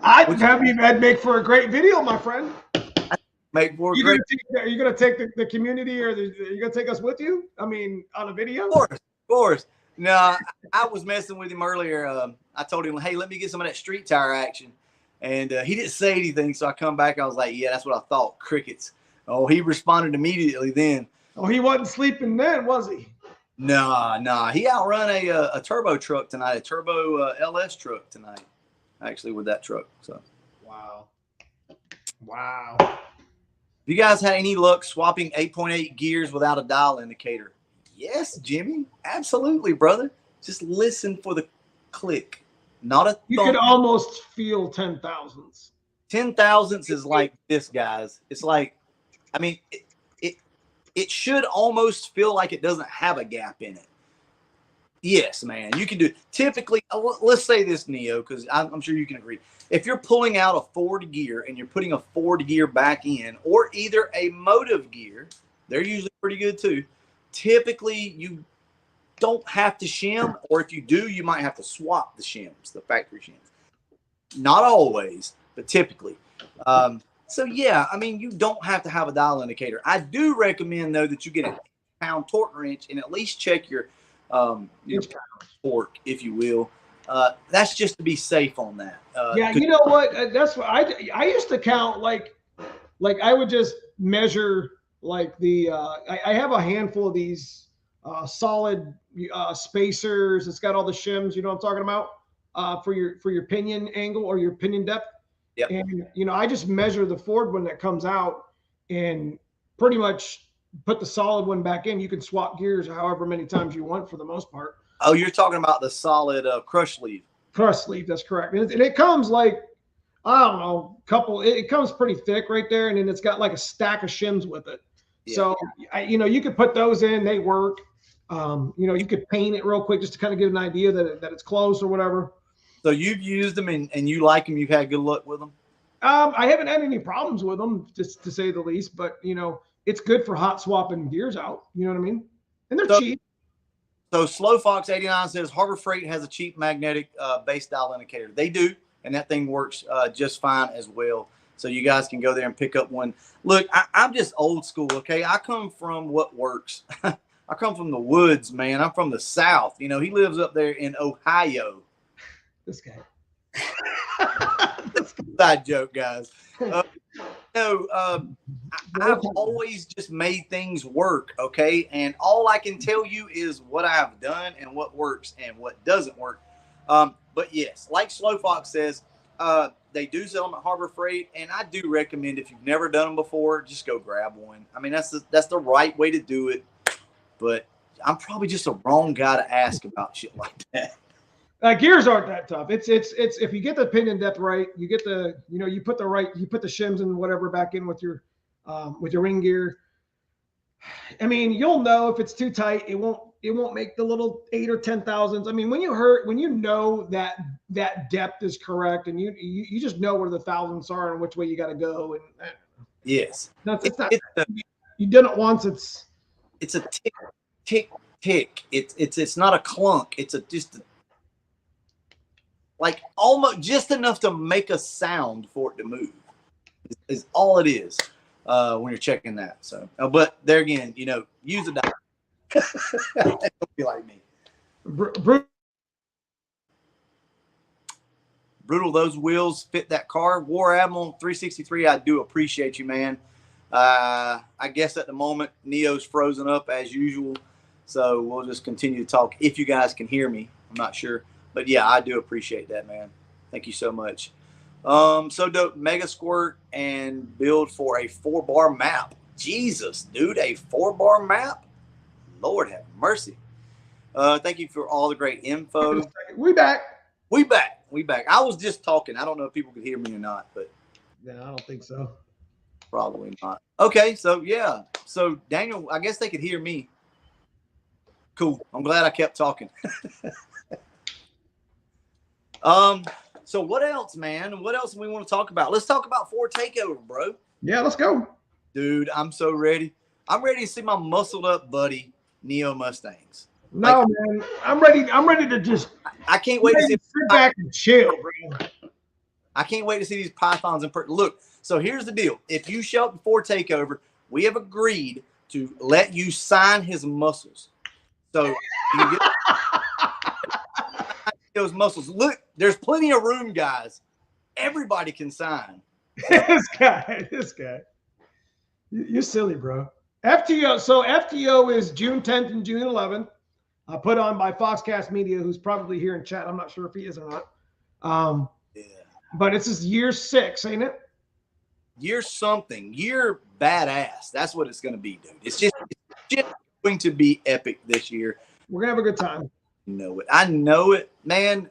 S1: That'd make for a great video, my friend.
S3: Are
S1: you gonna take the community, or are you gonna take us with you? I mean, on a video?
S3: Of course. No, I was messing with him earlier. I told him, hey, let me get some of that street tire action. And he didn't say anything, so I come back. I was like, yeah, that's what I thought. Crickets. Oh, he responded immediately then.
S1: Oh, he wasn't sleeping then, was he?
S3: Nah. He outrun a turbo truck tonight, a turbo LS truck tonight, actually, with that truck. So,
S1: wow.
S3: Have you guys had any luck swapping 8.8 gears without a dial indicator? Yes, Jimmy. Absolutely, brother. Just listen for the click. Not a
S1: You could almost feel 10,000s.
S3: 10,000ths is like this, guys. It's like, I mean, it should almost feel like it doesn't have a gap in it. Yes, man. You can do it. Typically, let's say this, Neo, because I'm sure you can agree. If you're pulling out a forward gear and you're putting a forward gear back in, or either a motive gear, they're usually pretty good too. Typically, you don't have to shim, or if you do, you might have to swap the shims, the factory shims. Not always, but typically. So yeah, I mean, you don't have to have a dial indicator. I do recommend though that you get a pound torque wrench and at least check your torque, if you will. That's just to be safe on that.
S1: Yeah, you know what? That's what I used to count like I would just measure like the I have a handful of these solid spacers. It's got all the shims. You know what I'm talking about for your pinion angle or your pinion depth.
S3: Yep.
S1: And you know, I just measure the forward one that comes out and pretty much put the solid one back in. You can swap gears however many times you want for the most part.
S3: Oh, you're talking about the solid crush sleeve.
S1: Crush sleeve, that's correct. And it comes like, I don't know, it comes pretty thick right there, and then it's got like a stack of shims with it. Yeah. So, you know, you could put those in, they work. You know, you could paint it real quick just to kind of get an idea that it's close or whatever.
S3: So you've used them and you like them, you've had good luck with them?
S1: I haven't had any problems with them, just to say the least, but, you know, it's good for hot swapping gears out. You know what I mean? And they're cheap.
S3: So Slow Fox 89 says Harbor Freight has a cheap magnetic base dial indicator. They do, and that thing works just fine as well. So you guys can go there and pick up one. Look, I'm just old school, okay? I come from what works. I come from the woods, man. I'm from the South. You know, he lives up there in Ohio.
S1: This guy.
S3: Side joke, guys. I've always just made things work, okay? And all I can tell you is what I've done and what works and what doesn't work. But yes, like Slow Fox says, they do sell them at Harbor Freight, and I do recommend if you've never done them before, just go grab one. I mean, that's the right way to do it. But I'm probably just the wrong guy to ask about shit like that.
S1: Gears aren't that tough. It's if you get the pinion depth right, you get the, you know, you put the shims and whatever back in with your ring gear. I mean, you'll know if it's too tight. It won't make the little 8 or 10,000s. I mean, when you know that depth is correct, and you just know where the thousands are and which way you got to go. And
S3: yes,
S1: you did it once.
S3: It's a tick, tick, tick. It's not a clunk. It's just like almost just enough to make a sound for it to move. Is all it is when you're checking that. So, but there again, you know, use a dial. Don't be like me. Brutal. Those wheels fit that car. War Admiral 363. I do appreciate you, man. I guess at the moment Neo's frozen up as usual, so we'll just continue to talk. If you guys can hear me, I'm not sure. But yeah, I do appreciate that, man. Thank you so much. So dope. Mega Squirt and build for a 4-bar map. Jesus, dude, a 4-bar map? Lord have mercy. Thank you for all the great info.
S1: We back.
S3: I was just talking. I don't know if people could hear me or not, but
S1: yeah, I don't think so.
S3: Probably not. Okay, so yeah. So Daniel, I guess they could hear me. Cool. I'm glad I kept talking. So what else, man? What else do we want to talk about? Let's talk about Ford Takeover, bro.
S1: Yeah, let's go.
S3: Dude, I'm so ready. I'm ready to see my muscled up buddy, Neomustangs.
S1: No, man. I'm ready to just
S3: I can't wait to see
S1: sit back and chill, bro.
S3: I can't wait to see these pythons in person. Look, so here's the deal. If you show up before Takeover, we have agreed to let you sign his muscles. So you get those muscles. Look, there's plenty of room, guys. Everybody can sign.
S1: This guy. You're silly, bro. FTO. So FTO is June 10th and June 11th. Put on by Foxcast Media, who's probably here in chat. I'm not sure if he is or not.
S3: Yeah.
S1: But it's his year 6, ain't it?
S3: Year something. Year badass. That's what it's going to be, dude. It's just going to be epic this year.
S1: We're gonna have a good time.
S3: I know it, man.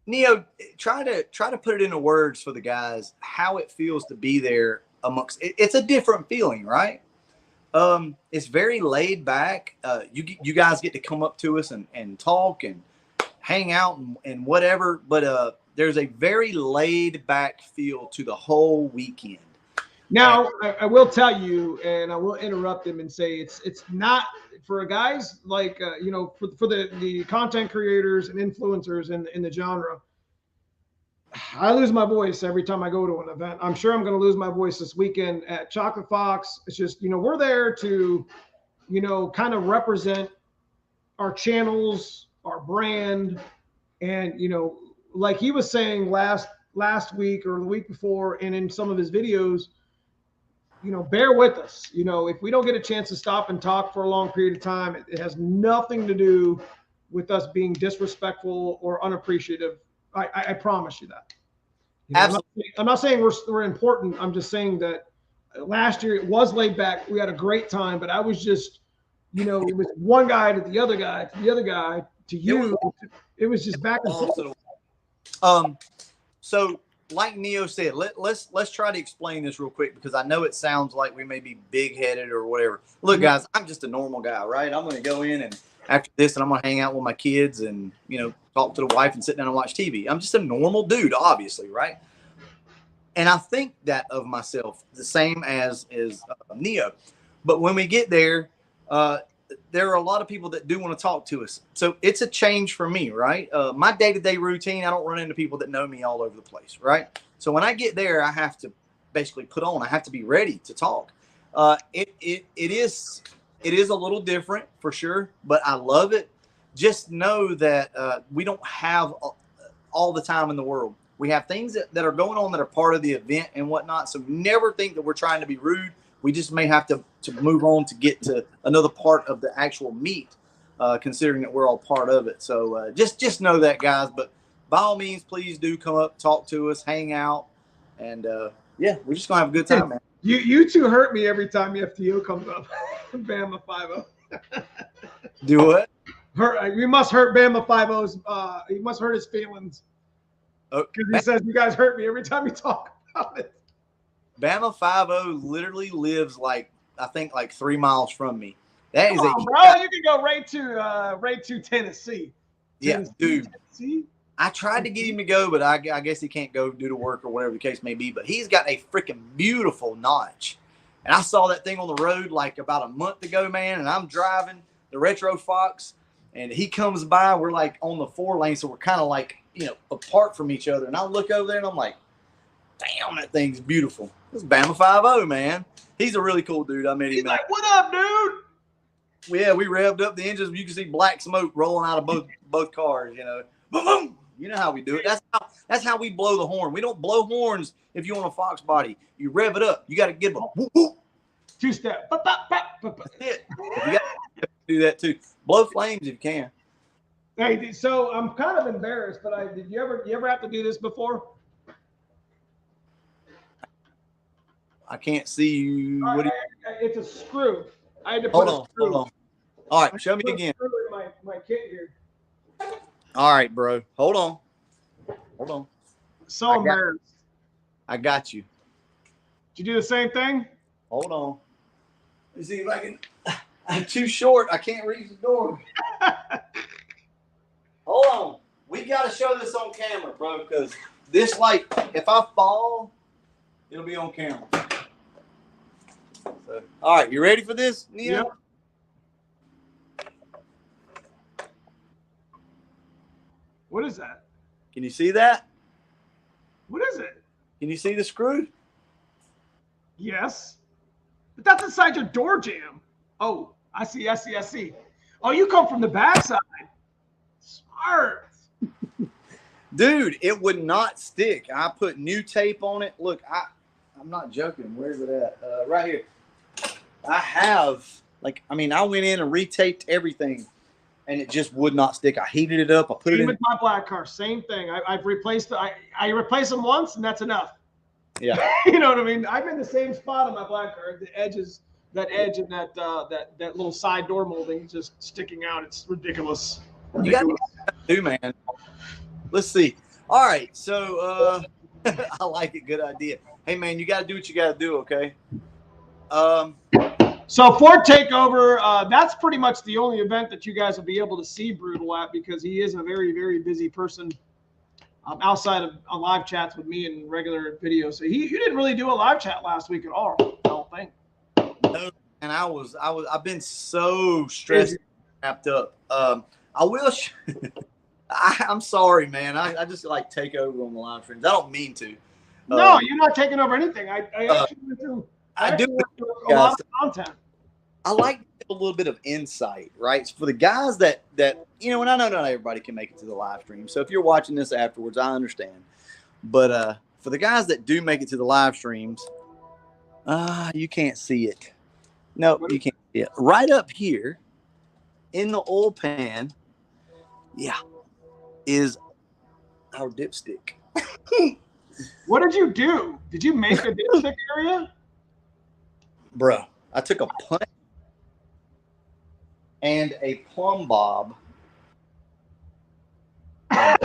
S3: Neo, try to put it into words for the guys how it feels to be there amongst. It's a different feeling, right? It's very laid back. You guys get to come up to us and talk and hang out and whatever, but there's a very laid back feel to the whole weekend.
S1: Now, I will tell you, and I will interrupt him and say it's not for guys like for the content creators and influencers in the genre. I lose my voice every time I go to an event. I'm sure I'm going to lose my voice this weekend at Chocolate Fox. It's just, we're there to, kind of represent our channels, our brand, and, like he was saying last week or the week before, and in some of his videos, bear with us. If we don't get a chance to stop and talk for a long period of time, it has nothing to do with us being disrespectful or unappreciative. I promise you that.
S3: Absolutely.
S1: I'm not saying we're important. I'm just saying that last year it was laid back. We had a great time, but I was just, it was one guy to the other guy to the other guy to you. It was just back and forth.
S3: So like Neo said, let's try to explain this real quick because I know it sounds like we may be big-headed or whatever. Look, guys, I'm just a normal guy, right? I'm going to go in and after this, and I'm going to hang out with my kids and, talk to the wife and sit down and watch TV. I'm just a normal dude, obviously, right? And I think that of myself the same as Neo. But when we get there, there are a lot of people that do want to talk to us. So it's a change for me, right? My day-to-day routine, I don't run into people that know me all over the place, right? So when I get there, I have to basically I have to be ready to talk. It is a little different for sure, but I love it. Just know that we don't have all the time in the world. We have things that are going on that are part of the event and whatnot. So never think that we're trying to be rude. We just may have to move on to get to another part of the actual meet, considering that we're all part of it. So just know that, guys. But by all means, please do come up, talk to us, hang out. And, yeah, we're just going to have a good time, man.
S1: You two hurt me every time the FTO comes up. Bama 5-0.
S3: Do what?
S1: We must hurt Bama 5-0's. He must hurt his feelings. Because he says you guys hurt me every time you talk about it.
S3: Bama 5-0 literally lives I think 3 miles from me. That
S1: Come
S3: is
S1: on, bro. You can go right to Tennessee.
S3: Yeah, dude.
S1: Tennessee?
S3: I tried to get him to go, but I guess he can't go due to work or whatever the case may be. But he's got a freaking beautiful notch. And I saw that thing on the road about a month ago, man. And I'm driving the Retro Fox, and he comes by. We're on the 4 lane, so we're kind of apart from each other. And I look over there, and I'm like, damn, that thing's beautiful. This is Bama 5-0, man. He's a really cool dude. I met him.
S1: He's like, what up, dude?
S3: Yeah, we revved up the engines. You can see black smoke rolling out of both cars, Boom, boom. You know how we do it. That's how we blow the horn. We don't blow horns if you want a Foxbody. You rev it up. You got to give a whoop, whoop.
S1: 2-step.
S3: That's it. You got to do that too. Blow flames if you can.
S1: Hey, so I'm kind of embarrassed, but did you ever have to do this before?
S3: I can't see you.
S1: It's a screw. I had to put a screw.
S3: Hold on. All right, show me again.
S1: My kit here.
S3: All right, bro. Hold on.
S1: So embarrassed.
S3: I got you.
S1: Did you do the same thing?
S3: Hold on. Let me see if I can. I'm too short. I can't reach the door. Hold on. We got to show this on camera, bro, because this, if I fall, it'll be on camera. So, all right. You ready for this, Neo?
S1: Yep. What is that?
S3: Can you see that?
S1: What is it?
S3: Can you see the screw?
S1: Yes. But that's inside your door jamb. Oh, I see. Oh, you come from the backside. Smart.
S3: Dude, it would not stick. I put new tape on it. Look, I'm not joking. Where's it at? Right here. I have, like, I mean, I went in and retaped everything, and it just would not stick. I heated it up. I put it in.
S1: With my black car, same thing. I've replaced. I replaced them once, and that's enough.
S3: Yeah.
S1: You know what I mean? I'm in the same spot on my black car. The edges, that edge, and that little side door molding just sticking out. It's ridiculous.
S3: You got to do, man. Let's see. All right, so I like it. Good idea. Hey, man, you got to do what you got to do. Okay.
S1: So Ford Takeover, that's pretty much the only event that you guys will be able to see Brutal at, because he is a very, very busy person outside of live chats with me and regular videos. So you didn't really do a live chat last week at all, I don't think.
S3: No, and I've been so stressed, wrapped up. I will. I'm sorry, man. I just like take over on the live streams. I don't mean to.
S1: No, you're not taking over anything. I actually went through. I do a lot of content.
S3: I like a little bit of insight, right? So for the guys that you know, and I know not everybody can make it to the live stream. So if you're watching this afterwards, I understand. But for the guys that do make it to the live streams, you can't see it. No, you can't see it. Right up here in the oil pan, is our dipstick.
S1: What did you do? Did you make a dipstick area?
S3: Bro, I took a punt and a plumb bob, beat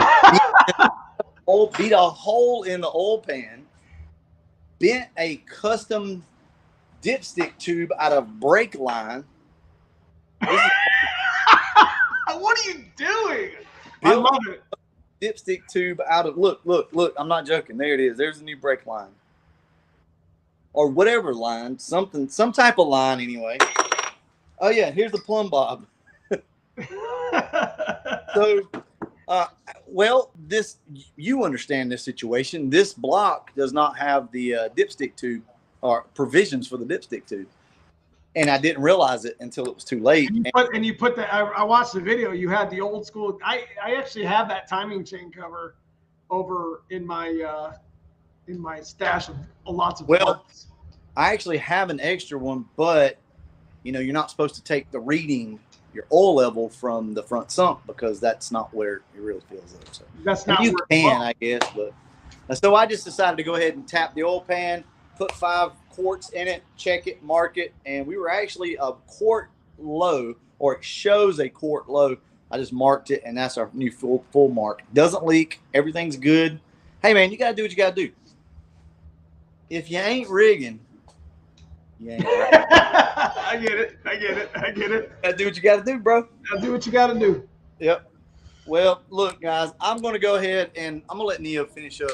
S3: a hole in the oil pan, bent a custom dipstick tube out of brake line.
S1: What are you doing? I love it.
S3: Dipstick tube out of look. I'm not joking. There it is. There's a new brake line, or whatever line, some type of line anyway. Oh yeah, here's the plumb bob. So, well, you understand this situation. This block does not have the dipstick tube or provisions for the dipstick tube, and I didn't realize it until it was too late.
S1: And you put that. I watched the video. You had the old school. I actually have that timing chain cover over in my stash of lots of parts.
S3: I actually have an extra one, but you know, you're not supposed to take the reading, your oil level, from the front sump, because that's not where it really feels like. So
S1: that's not
S3: you can, I guess, but so I just decided to go ahead and tap the oil pan, put 5 quarts in it, check it, mark it, and we were actually a quart low, or it shows a quart low. I just marked it, and that's our new full mark. Doesn't leak. Everything's good. Hey, man, you got to do what you got to do. If you ain't rigging, you ain't rigging.
S1: I get it.
S3: Gotta do what you gotta do, bro.
S1: Gotta do what you gotta do.
S3: Yep. Well, look, guys, I'm gonna go ahead and I'm gonna let Neo finish up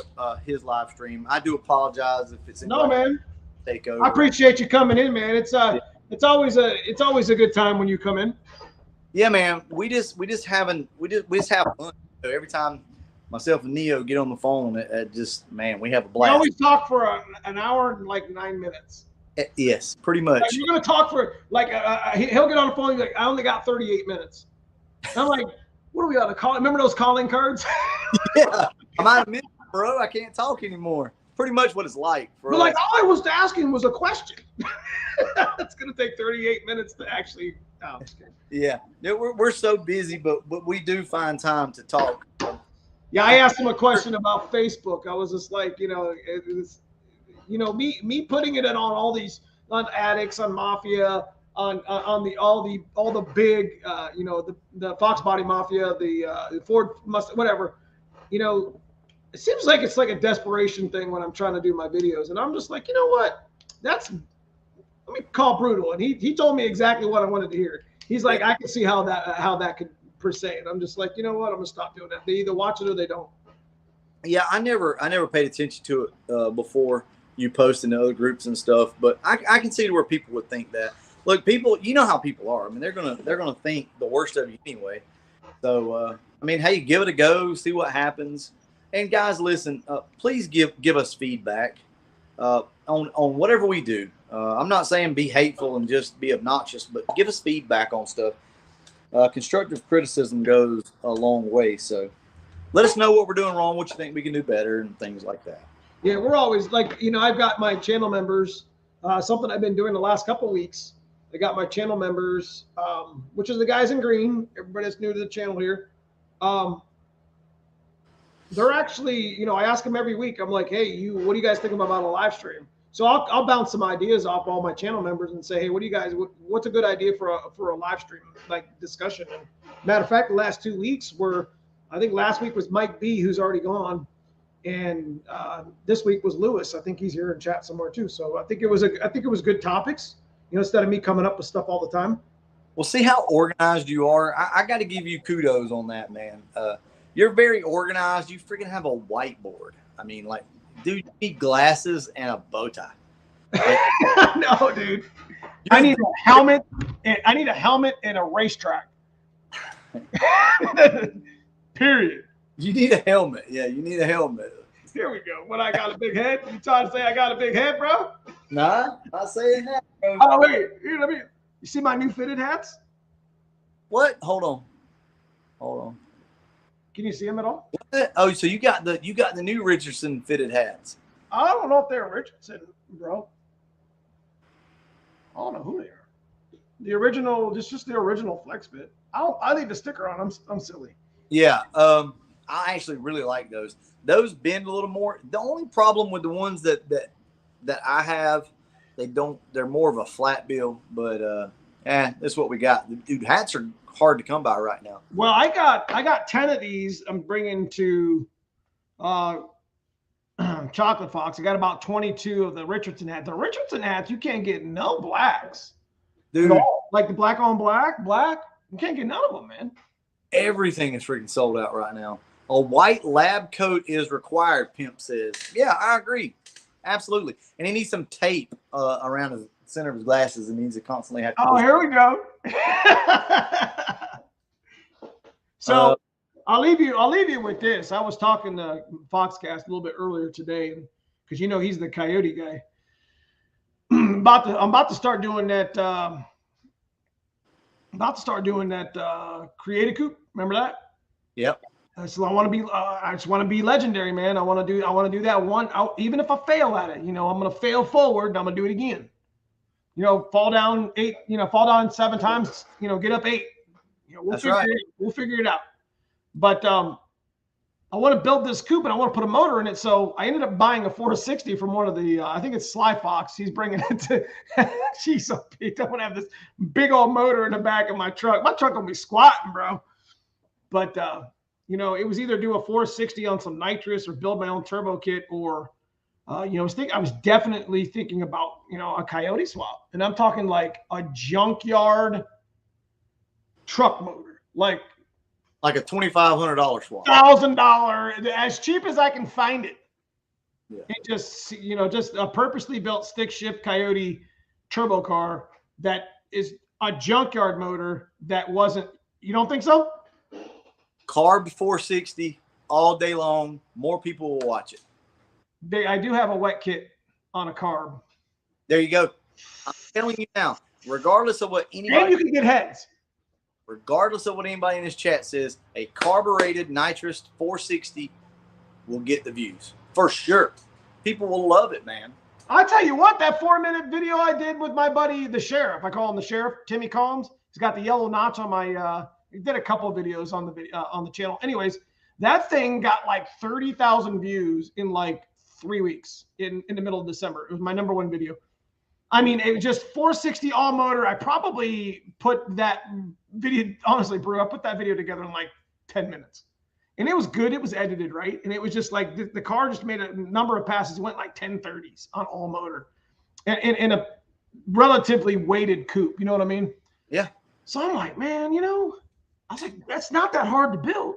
S3: his live stream. I do apologize if it's
S1: man.
S3: Take over.
S1: I appreciate you coming in, man. It's always a good time when you come in.
S3: Yeah, man. We just have fun. So every time myself and Neo get on the phone, we have a blast.
S1: We always talk for an hour and like 9 minutes.
S3: Yes, pretty much.
S1: Like, you're gonna talk for like he'll get on the phone. He's like, I only got 38 minutes. And I'm like, what are we on a call? Remember those calling cards?
S3: Yeah, I'm out of minutes, bro. I can't talk anymore. Pretty much what it's like.
S1: But like, all I was asking was a question. It's gonna take 38 minutes to actually. Oh, just kidding.
S3: Yeah, we're so busy, but we do find time to talk.
S1: Yeah, I asked him a question about Facebook. I was just like, me putting it in on all these, on Addicts, on Mafia, on all the big, the Foxbody Mafia, the Ford Mustang, whatever. It seems like it's like a desperation thing when I'm trying to do my videos, and I'm just like, you know what? Let me call Brutal, and he told me exactly what I wanted to hear. He's like, I can see how that could per se, and I'm just like, you know what? I'm gonna stop doing that. They either watch it or they don't. Yeah,
S3: I never paid attention to it before you post in other groups and stuff, but I can see where people would think that. Look, people, you know how people are. I mean, they're gonna think the worst of you anyway. So, hey, give it a go, see what happens. And guys, listen, please give us feedback on whatever we do. I'm not saying be hateful and just be obnoxious, but give us feedback on stuff. Constructive criticism goes a long way. So let us know what we're doing wrong, what you think we can do better, and things like that.
S1: Yeah, we're always like, I've got my channel members, something I've been doing the last couple of weeks. I got my channel members, which is the guys in green, everybody that's new to the channel here. They're actually, I ask them every week. I'm like, hey, what do you guys think about a live stream? So I'll bounce some ideas off all my channel members and say, hey, what do you guys, what's a good idea for a live stream, like discussion? And matter of fact, the last 2 weeks I think last week was Mike B, who's already gone. And this week was Lewis. I think he's here in chat somewhere too. So I think it was good topics, instead of me coming up with stuff all the time.
S3: Well, see how organized you are. I got to give you kudos on that, man. You're very organized. You freaking have a whiteboard. I mean, like, dude, you need glasses and a bow tie.
S1: No, dude. I need a helmet. I need a helmet and a racetrack. Period.
S3: You need a helmet. Yeah, you need a helmet.
S1: Here we go. What, I got a big head? You trying to say I got a big head, bro?
S3: Nah, not saying that, bro.
S1: Oh, wait. Here, you see my new fitted hats?
S3: What? Hold on.
S1: Can you see them at all?
S3: What? Oh, so you got the new Richardson fitted hats.
S1: I don't know if they're Richardson, bro. I don't know who they are. The original, just the original Flex Fit. I leave the sticker on. I'm silly.
S3: Yeah. I actually really like those. Those bend a little more. The only problem with the ones that I have, they're more of a flat bill, but that's what we got. Dude, hats are hard to come by right now.
S1: Well, I got 10 of these I'm bringing to Chocolate Fox. I got about 22 of the Richardson hats. The Richardson hats, you can't get no blacks.
S3: Dude,
S1: like the black on black, you can't get none of them, man.
S3: Everything is freaking sold out right now. A white lab coat is required, Pimp says. Yeah, I agree. Absolutely. And he needs some tape around the center of his glasses and needs to constantly have to.
S1: Oh, here we go. So I'll leave you with this. I was talking to Foxcast a little bit earlier today, because he's the coyote guy. I'm about to start doing that. Create a Coop. Remember that?
S3: Yep.
S1: So I just want to be legendary, man. I want to do that one. Even if I fail at it, I'm going to fail forward and I'm going to do it again. Fall down 7 times, get up 8. We'll figure it out. But I want to build this coupe and I want to put a motor in it. So I ended up buying a 460 from one of the, I think it's Sly Fox. He's bringing it to, she's so big. I want to have this big old motor in the back of my truck. My truck will be squatting, bro. But, it was either do a 460 on some nitrous or build my own turbo kit, or, I was definitely thinking about, a coyote swap. And I'm talking like a junkyard truck motor, like
S3: a $2,500 swap,
S1: $1,000, as cheap as I can find it.
S3: Yeah.
S1: It just a purposely built stick shift coyote turbo car that is a junkyard motor that wasn't. You don't think so?
S3: Carb 460 all day long. More people will watch it.
S1: I do have a wet kit on a carb.
S3: There you go. I'm telling you now, regardless of what anybody.
S1: And you can get heads.
S3: Regardless of what anybody in this chat says, a carbureted nitrous 460 will get the views for sure. People will love it, man.
S1: I tell you what, that 4-minute video I did with my buddy, the sheriff, I call him the sheriff, Timmy Collins. He's got the yellow notch on my. He did a couple of videos on the channel. Anyways, that thing got like 30,000 views in like 3 weeks in the middle of December. It was my #1 video. I mean, it was just 460 all motor. I probably put that video, honestly, Brew, I put that video together in like 10 minutes. And it was good. It was edited, right? And it was just like the car just made a number of passes, went like 1030s on all motor. And in a relatively weighted coupe. You know what I mean?
S3: Yeah.
S1: So I'm like, man, I was like, that's not that hard to build.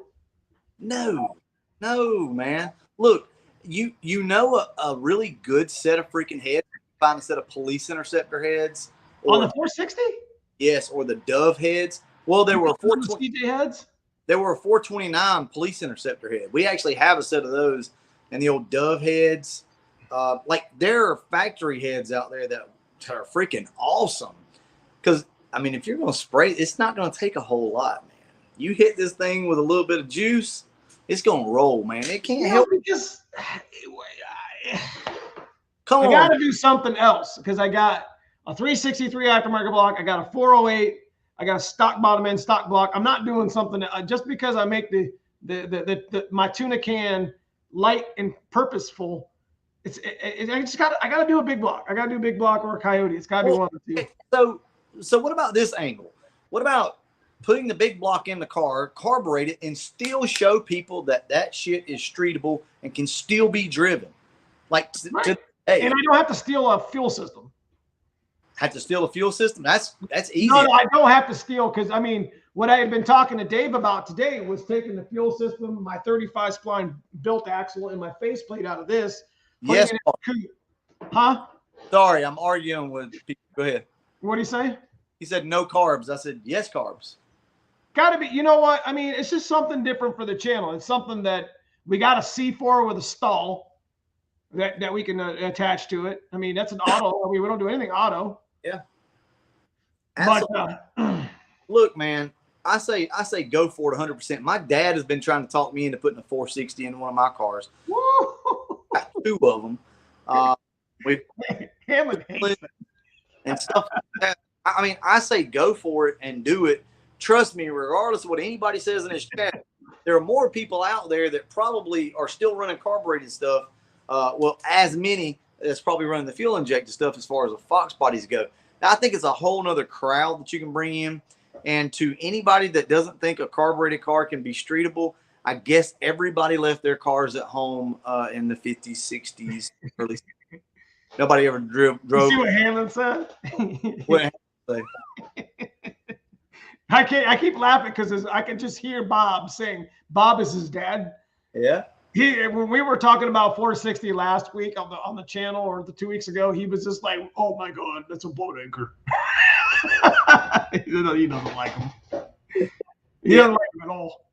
S3: No, man. Look, you a really good set of freaking heads. Find a set of police interceptor heads
S1: on the 460.
S3: Yes, or the Dove heads. Well, there were
S1: 420 heads.
S3: There were a 429 police interceptor head. We actually have a set of those, and the old Dove heads. Like there are factory heads out there that are freaking awesome. Because I mean, if you're going to spray, it's not going to take a whole lot, man. You hit this thing with a little bit of juice, it's going to roll, man. It can't help.
S1: Because
S3: Come
S1: I
S3: on.
S1: got to do something else because I got a 363 aftermarket block. I got a 408. I got a stock bottom end, stock block. I'm not doing something just because I make my tuna can light and purposeful. I got to do a big block. I got to do a big block or a coyote. It's got to be one of the two.
S3: So what about this angle? What about putting the big block in the car, carburate it, and still show people that shit is streetable and can still be driven? Like
S1: right. And I don't have to steal a fuel system.
S3: Have to steal a fuel system? That's easy.
S1: No, I don't have to steal because I mean, what I had been talking to Dave about today was taking the fuel system, my 35 spline built axle, and my faceplate out of this.
S3: Yes.
S1: Huh?
S3: Sorry, I'm arguing with people. Go ahead.
S1: What do you say?
S3: He said no carbs. I said yes carbs.
S1: Got to be. You know what? I mean, it's just something different for the channel. It's something that we got a C4 with a stall that we can attach to it. I mean, that's an auto. I mean, we don't do anything auto.
S3: Yeah.
S1: But
S3: look, man, I say go for it 100%. My dad has been trying to talk me into putting a 460 in one of my cars. Got 2 of them. And stuff like that. I mean, I say go for it and do it. Trust me, regardless of what anybody says in this chat, there are more people out there that probably are still running carbureted stuff. Well, as many that's probably running the fuel injected stuff as far as the Foxbodies go. Now, I think it's a whole nother crowd that you can bring in. And to anybody that doesn't think a carbureted car can be streetable, I guess everybody left their cars at home in the 50s, 60s, early 60s. Nobody ever drove.
S1: You see what Hanlon said?
S3: What Hanlon say?
S1: I keep laughing because I can just hear Bob saying Bob is his dad.
S3: Yeah.
S1: When we were talking about 460 last week on the channel or 2 weeks ago, he was just like, "Oh my God, that's a boat anchor." He doesn't like him. He doesn't like him at all.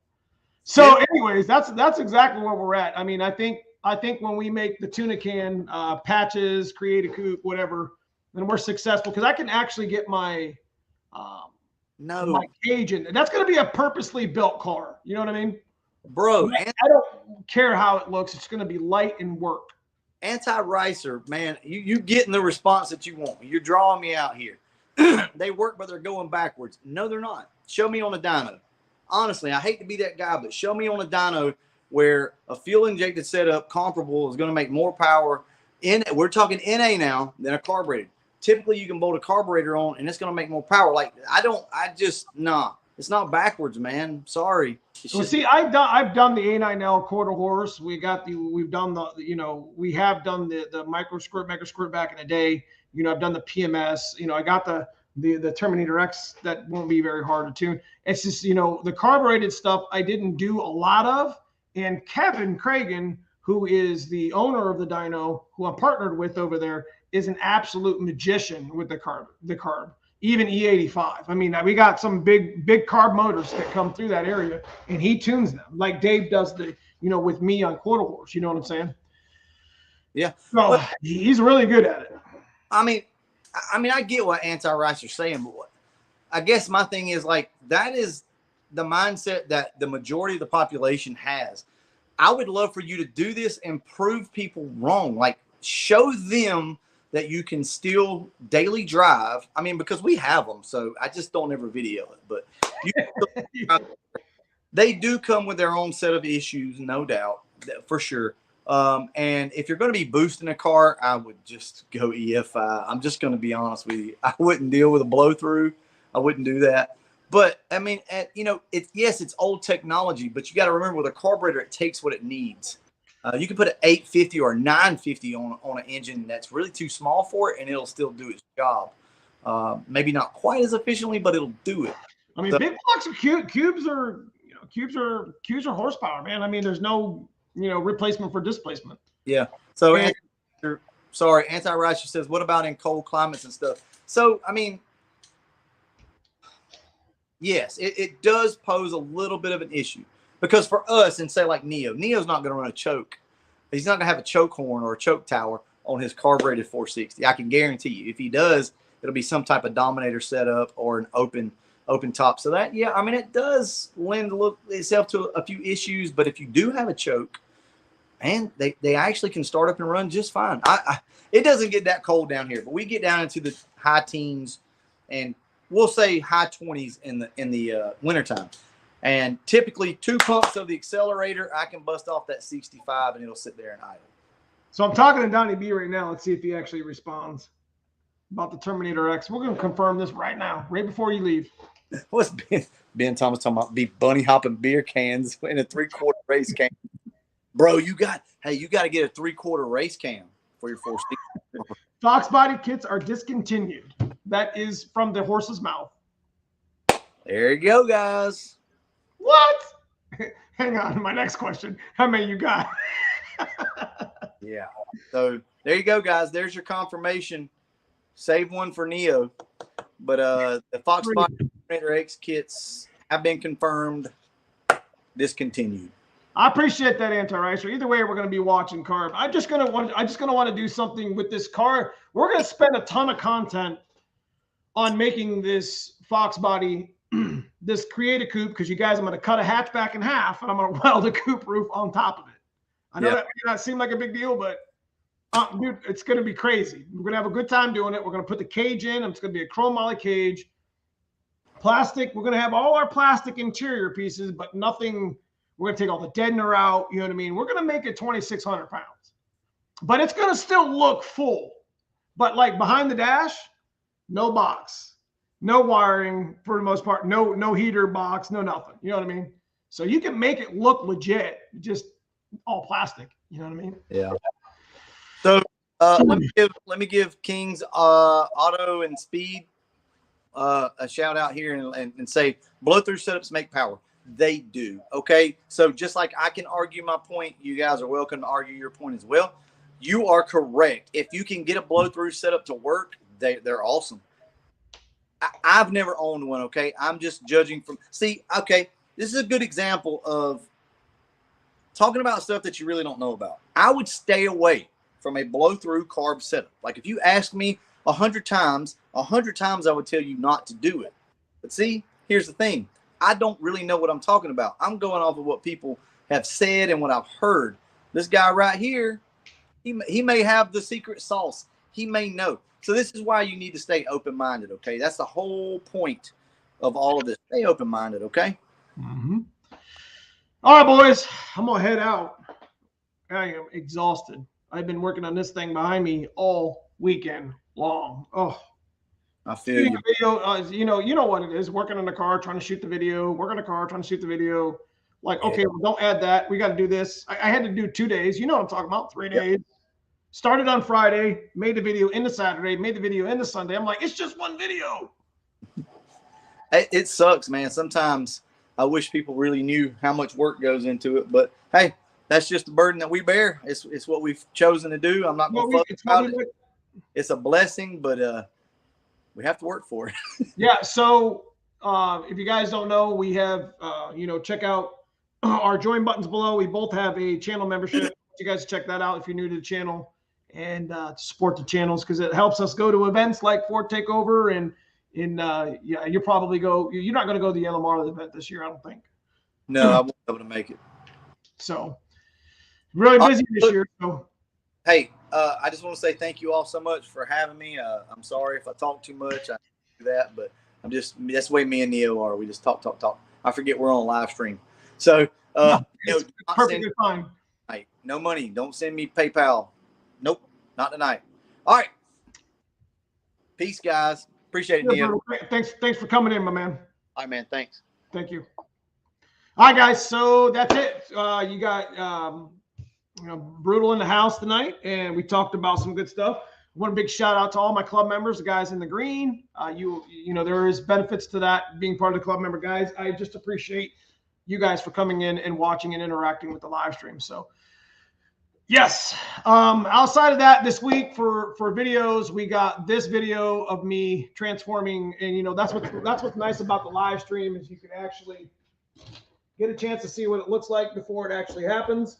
S1: So, anyways, that's exactly where we're at. I mean, I think when we make the tuna can patches, create a coupe, whatever, then we're successful because I can actually get my my cage in. That's going to be a purposely built car. You know what I mean?
S3: Bro,
S1: I don't care how it looks. It's going to be light and work.
S3: Anti-ricer, man, you getting the response that you want. You're drawing me out here. They work, but they're going backwards. No, they're not. Show me on a dyno. Honestly, I hate to be that guy, but show me on a dyno where a fuel-injected setup comparable is going to make more power. We're talking NA now than a carbureted. Typically, you can bolt a carburetor on, and it's going to make more power. Like, it's not backwards, man. Sorry.
S1: See, I've done the A9L quarter horse. We have done the micro squirt back in the day. You know, I've done the PMS. You know, I got the Terminator X that won't be very hard to tune. It's just, you know, the carbureted stuff I didn't do a lot of. And Kevin Cragen, who is the owner of the dyno, who I'm partnered with over there, is an absolute magician with the carb. Even E85. I mean, we got some big carb motors that come through that area, and he tunes them like Dave does with me on quarter horse. You know what I'm saying?
S3: Yeah.
S1: So he's really good at it.
S3: I mean, I get what anti-ricer's saying, but I guess my thing is like that is the mindset that the majority of the population has. I would love for you to do this and prove people wrong. Like show them that you can still daily drive. I mean, because we have them, so I just don't ever video it. But they do come with their own set of issues, no doubt, for sure. And if you're going to be boosting a car, I would just go EFI. I'm just going to be honest with you. I wouldn't deal with a blow through. I wouldn't do that. But I mean, it's old technology, but you got to remember with a carburetor, it takes what it needs. You can put an 850 or a 950 on an engine that's really too small for it, and it'll still do its job. Maybe not quite as efficiently, but it'll do it.
S1: I mean, big blocks of cubes are horsepower, man. I mean, there's no replacement for displacement.
S3: Yeah. So, Anti-Ricer says, what about in cold climates and stuff? So, I mean, yes, it does pose a little bit of an issue. Because for us, and say like Neo's not going to run a choke. He's not going to have a choke horn or a choke tower on his carbureted 460. I can guarantee you. If he does, it'll be some type of Dominator setup or an open top. So that, yeah, I mean, it does lend itself to a few issues. But if you do have a choke, and they actually can start up and run just fine. It doesn't get that cold down here, but we get down into the high teens, and we'll say high 20s in the wintertime. And typically 2 pumps of the accelerator, I can bust off that 65 and it'll sit there and idle.
S1: So I'm talking to Donnie B right now. Let's see if he actually responds about the Terminator X. We're going to confirm this right now, right before you leave.
S3: What's Ben Thomas talking about? Be bunny hopping beer cans in a 3/4 race cam. Bro, you got to get a 3/4 race cam for your 460.
S1: Foxbody kits are discontinued. That is from the horse's mouth.
S3: There you go, guys.
S1: What? Hang on. My next question. How many you got?
S3: Yeah. So there you go, guys. There's your confirmation. Save one for Neo. But the Foxbody Terminator X kits have been confirmed, discontinued.
S1: I appreciate that, Anti-Racer. Either way, we're going to be watching Carb. I'm just going to want to do something with this car. We're going to spend a ton of content on making this Foxbody, this create a coupe, because you guys, I'm going to cut a hatchback in half and I'm going to weld a coupe roof on top of it. I know that may not seem like a big deal, but dude, it's going to be crazy. We're going to have a good time doing it. We're going to put the cage in. It's going to be a chrome moly cage. Plastic. We're going to have all our plastic interior pieces, but nothing. We're going to take all the deadener out. You know what I mean? We're going to make it 2,600 pounds, but it's going to still look full. But like behind the dash, no box, no wiring for the most part, no heater box, no nothing. You know what I mean? So you can make it look legit, just all plastic. You know what I mean?
S3: Yeah. So let me give King's Auto and Speed a shout out here and say blow through setups make power. They do. Okay. So just like I can argue my point, you guys are welcome to argue your point as well. You are correct. If you can get a blow through setup to work, they're awesome. I've never owned one. Okay. I'm just judging from okay. This is a good example of talking about stuff that you really don't know about. I would stay away from a blow through carb setup. Like if you ask me 100 times I would tell you not to do it. But see, here's the thing. I don't really know what I'm talking about. I'm going off of what people have said and what I've heard. This guy right here, he may have the secret sauce. He may know. So this is why you need to stay open-minded, okay? That's the whole point of all of this. Stay open-minded, okay?
S1: Mm-hmm. All right, boys. I'm going to head out. I am exhausted. I've been working on this thing behind me all weekend long. Oh,
S3: I feel you.
S1: Video, you know what it is. Working on the car, trying to shoot the video. Working on the car, trying to shoot the video. Like, okay, well, don't add that. We got to do this. I had to do 2 days. You know what I'm talking about. 3 days. Started on Friday, made the video into Saturday, made the video into Sunday. I'm like, it's just one video.
S3: It sucks, man. Sometimes I wish people really knew how much work goes into it. But, hey, that's just the burden that we bear. It's what we've chosen to do. I'm not going to fuss about it. It's a blessing, but we have to work for it.
S1: Yeah. So if you guys don't know, we have, check out our join buttons below. We both have a channel membership. You guys check that out if you're new to the channel and support the channels because it helps us go to events like Ford Takeover and you'll probably go. You're not going to go to the LMR event this year, I don't think.
S3: No, I won't be able to make it.
S1: So really busy this year. So
S3: hey, I just want to say thank you all so much for having me. I'm sorry if I talk too much. I do that, but that's the way me and Neo are. We just talk. I forget we're on a live stream. So
S1: it's perfectly fine.
S3: Hey, no money. Don't send me PayPal. Nope, not tonight. All right. Peace, guys. Appreciate it, Neo.
S1: Thanks for coming in, my man.
S3: All right, man. Thanks.
S1: Thank you. All right, guys. So that's it. You got Brutal in the house tonight, and we talked about some good stuff. One big shout out to all my club members, the guys in the green. There is benefits to that being part of the club member, guys. I just appreciate you guys for coming in and watching and interacting with the live stream. So yes, outside of that, this week for videos, we got this video of me transforming, and that's what's nice about the live stream is you can actually get a chance to see what it looks like before it actually happens.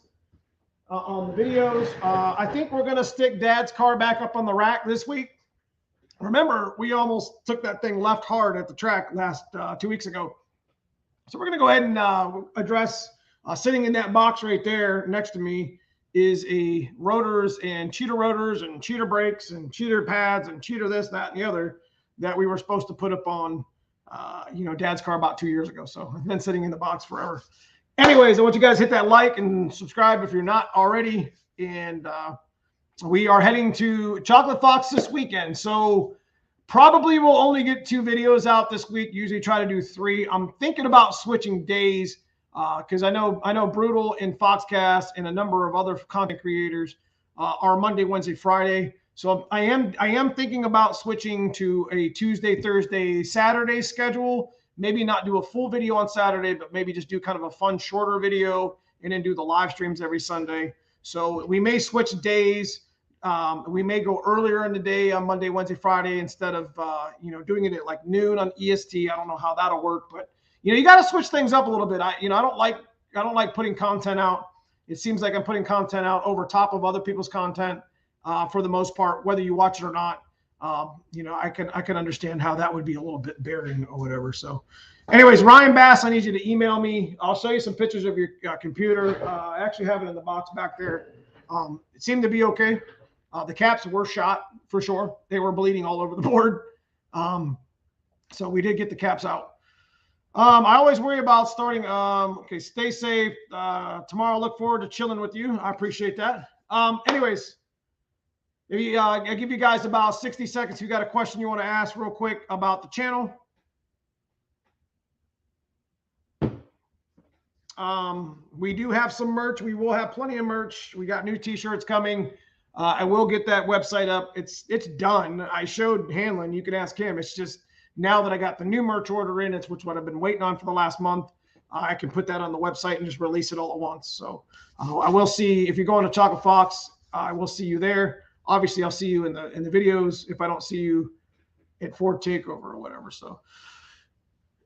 S1: On the videos, I think we're going to stick Dad's car back up on the rack this week. Remember, we almost took that thing left hard at the track last 2 weeks ago. So we're going to go ahead and address sitting in that box right there next to me is a rotors and cheater rotors and cheater brakes and cheater pads and cheater this, that, and the other that we were supposed to put up on, Dad's car about 2 years ago. So I've been sitting in the box forever. Anyways, I want you guys to hit that like and subscribe if you're not already. And we are heading to Chocolate Fox this weekend. So probably we'll only get 2 videos out this week. Usually try to do 3. I'm thinking about switching days because I know Brutal and Foxcast and a number of other content creators are Monday, Wednesday, Friday. So I am thinking about switching to a Tuesday, Thursday, Saturday schedule. Maybe not do a full video on Saturday, but maybe just do kind of a fun, shorter video and then do the live streams every Sunday. So we may switch days. We may go earlier in the day on Monday, Wednesday, Friday instead of doing it at like noon on EST. I don't know how that'll work, but you got to switch things up a little bit. I don't like putting content out. It seems like I'm putting content out over top of other people's content for the most part, whether you watch it or not. I can understand how that would be a little bit barren or whatever. So anyways, Ryan Bass, I need you to email me. I'll show you some pictures of your computer. I actually have it in the box back there. It seemed to be okay. The caps were shot for sure. They were bleeding all over the board. So we did get the caps out. I always worry about starting. Okay, stay safe. Tomorrow, I look forward to chilling with you. I appreciate that. Anyways, I give you guys about 60 seconds. If you got a question you want to ask real quick about the channel. We do have some merch. We will have plenty of merch. We got new t-shirts coming. I will get that website up. It's done. I showed Hanlon. You can ask him. It's just now that I got the new merch order in, it's what I've been waiting on for the last month. I can put that on the website and just release it all at once. So I will see if you're going to Chocolate Fox. I will see you there. Obviously, I'll see you in the videos if I don't see you at Ford Takeover or whatever. So,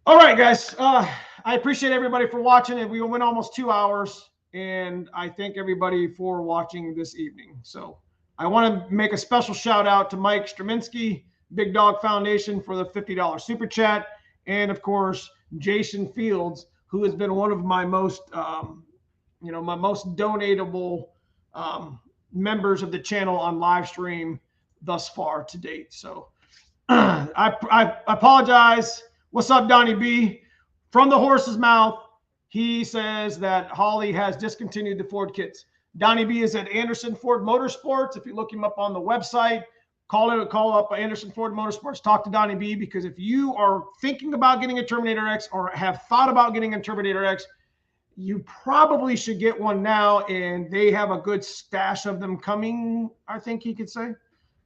S1: all right, guys. I appreciate everybody for watching. And we went almost 2 hours. And I thank everybody for watching this evening. So I want to make a special shout out to Mike Straminski, Big Dog Foundation, for the $50 super chat. And of course, Jason Fields, who has been one of my most, my most donatable members of the channel on live stream thus far to date. So I apologize. What's up, Donnie B? From the horse's mouth. He says that Holly has discontinued the Ford kits. Donnie B is at Anderson Ford Motorsports. If you look him up on the website, call up Anderson Ford Motorsports. Talk to Donnie B, because if you are thinking about getting a Terminator X or have thought about getting a Terminator X, you probably should get one now, and they have a good stash of them coming, I think he could say.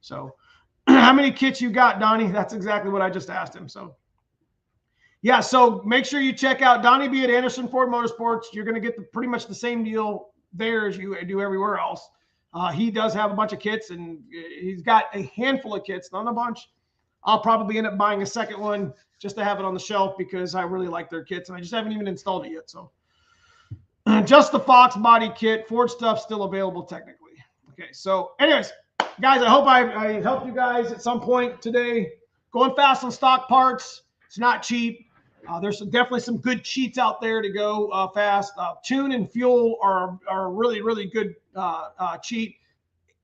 S1: So how many kits you got, Donnie? That's exactly what I just asked him. So yeah, so make sure you check out Donnie B at Anderson Ford Motorsports. You're going to get pretty much the same deal there as you do everywhere else. He does have a bunch of kits, and he's got a handful of kits, not a bunch. I'll probably end up buying a second one just to have it on the shelf because I really like their kits, and I just haven't even installed it yet. So just the Foxbody kit. Ford stuff still available technically. Okay, so anyways, guys, I hope I helped you guys at some point today. Going fast on stock parts. It's not cheap. There's definitely some good cheats out there to go fast. Tune and fuel are a really, really good cheat.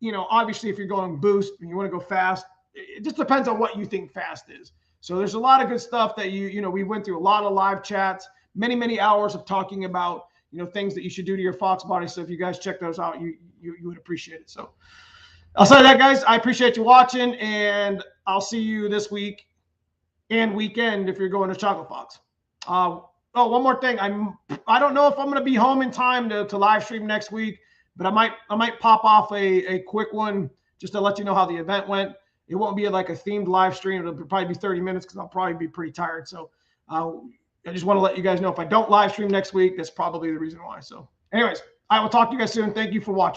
S1: Obviously, if you're going boost and you want to go fast, it just depends on what you think fast is. So there's a lot of good stuff that we went through a lot of live chats, many, many hours of talking about, things that you should do to your Foxbody. So if you guys check those out, you would appreciate it. So outside of that, guys, I appreciate you watching, and I'll see you this week and weekend if you're going to Chocolate Fox. One more thing. I don't know if I'm going to be home in time to live stream next week, but I might pop off a quick one just to let you know how the event went. It won't be like a themed live stream. It'll probably be 30 minutes because I'll probably be pretty tired. So I just want to let you guys know if I don't live stream next week, that's probably the reason why. So anyways, I will talk to you guys soon. Thank you for watching.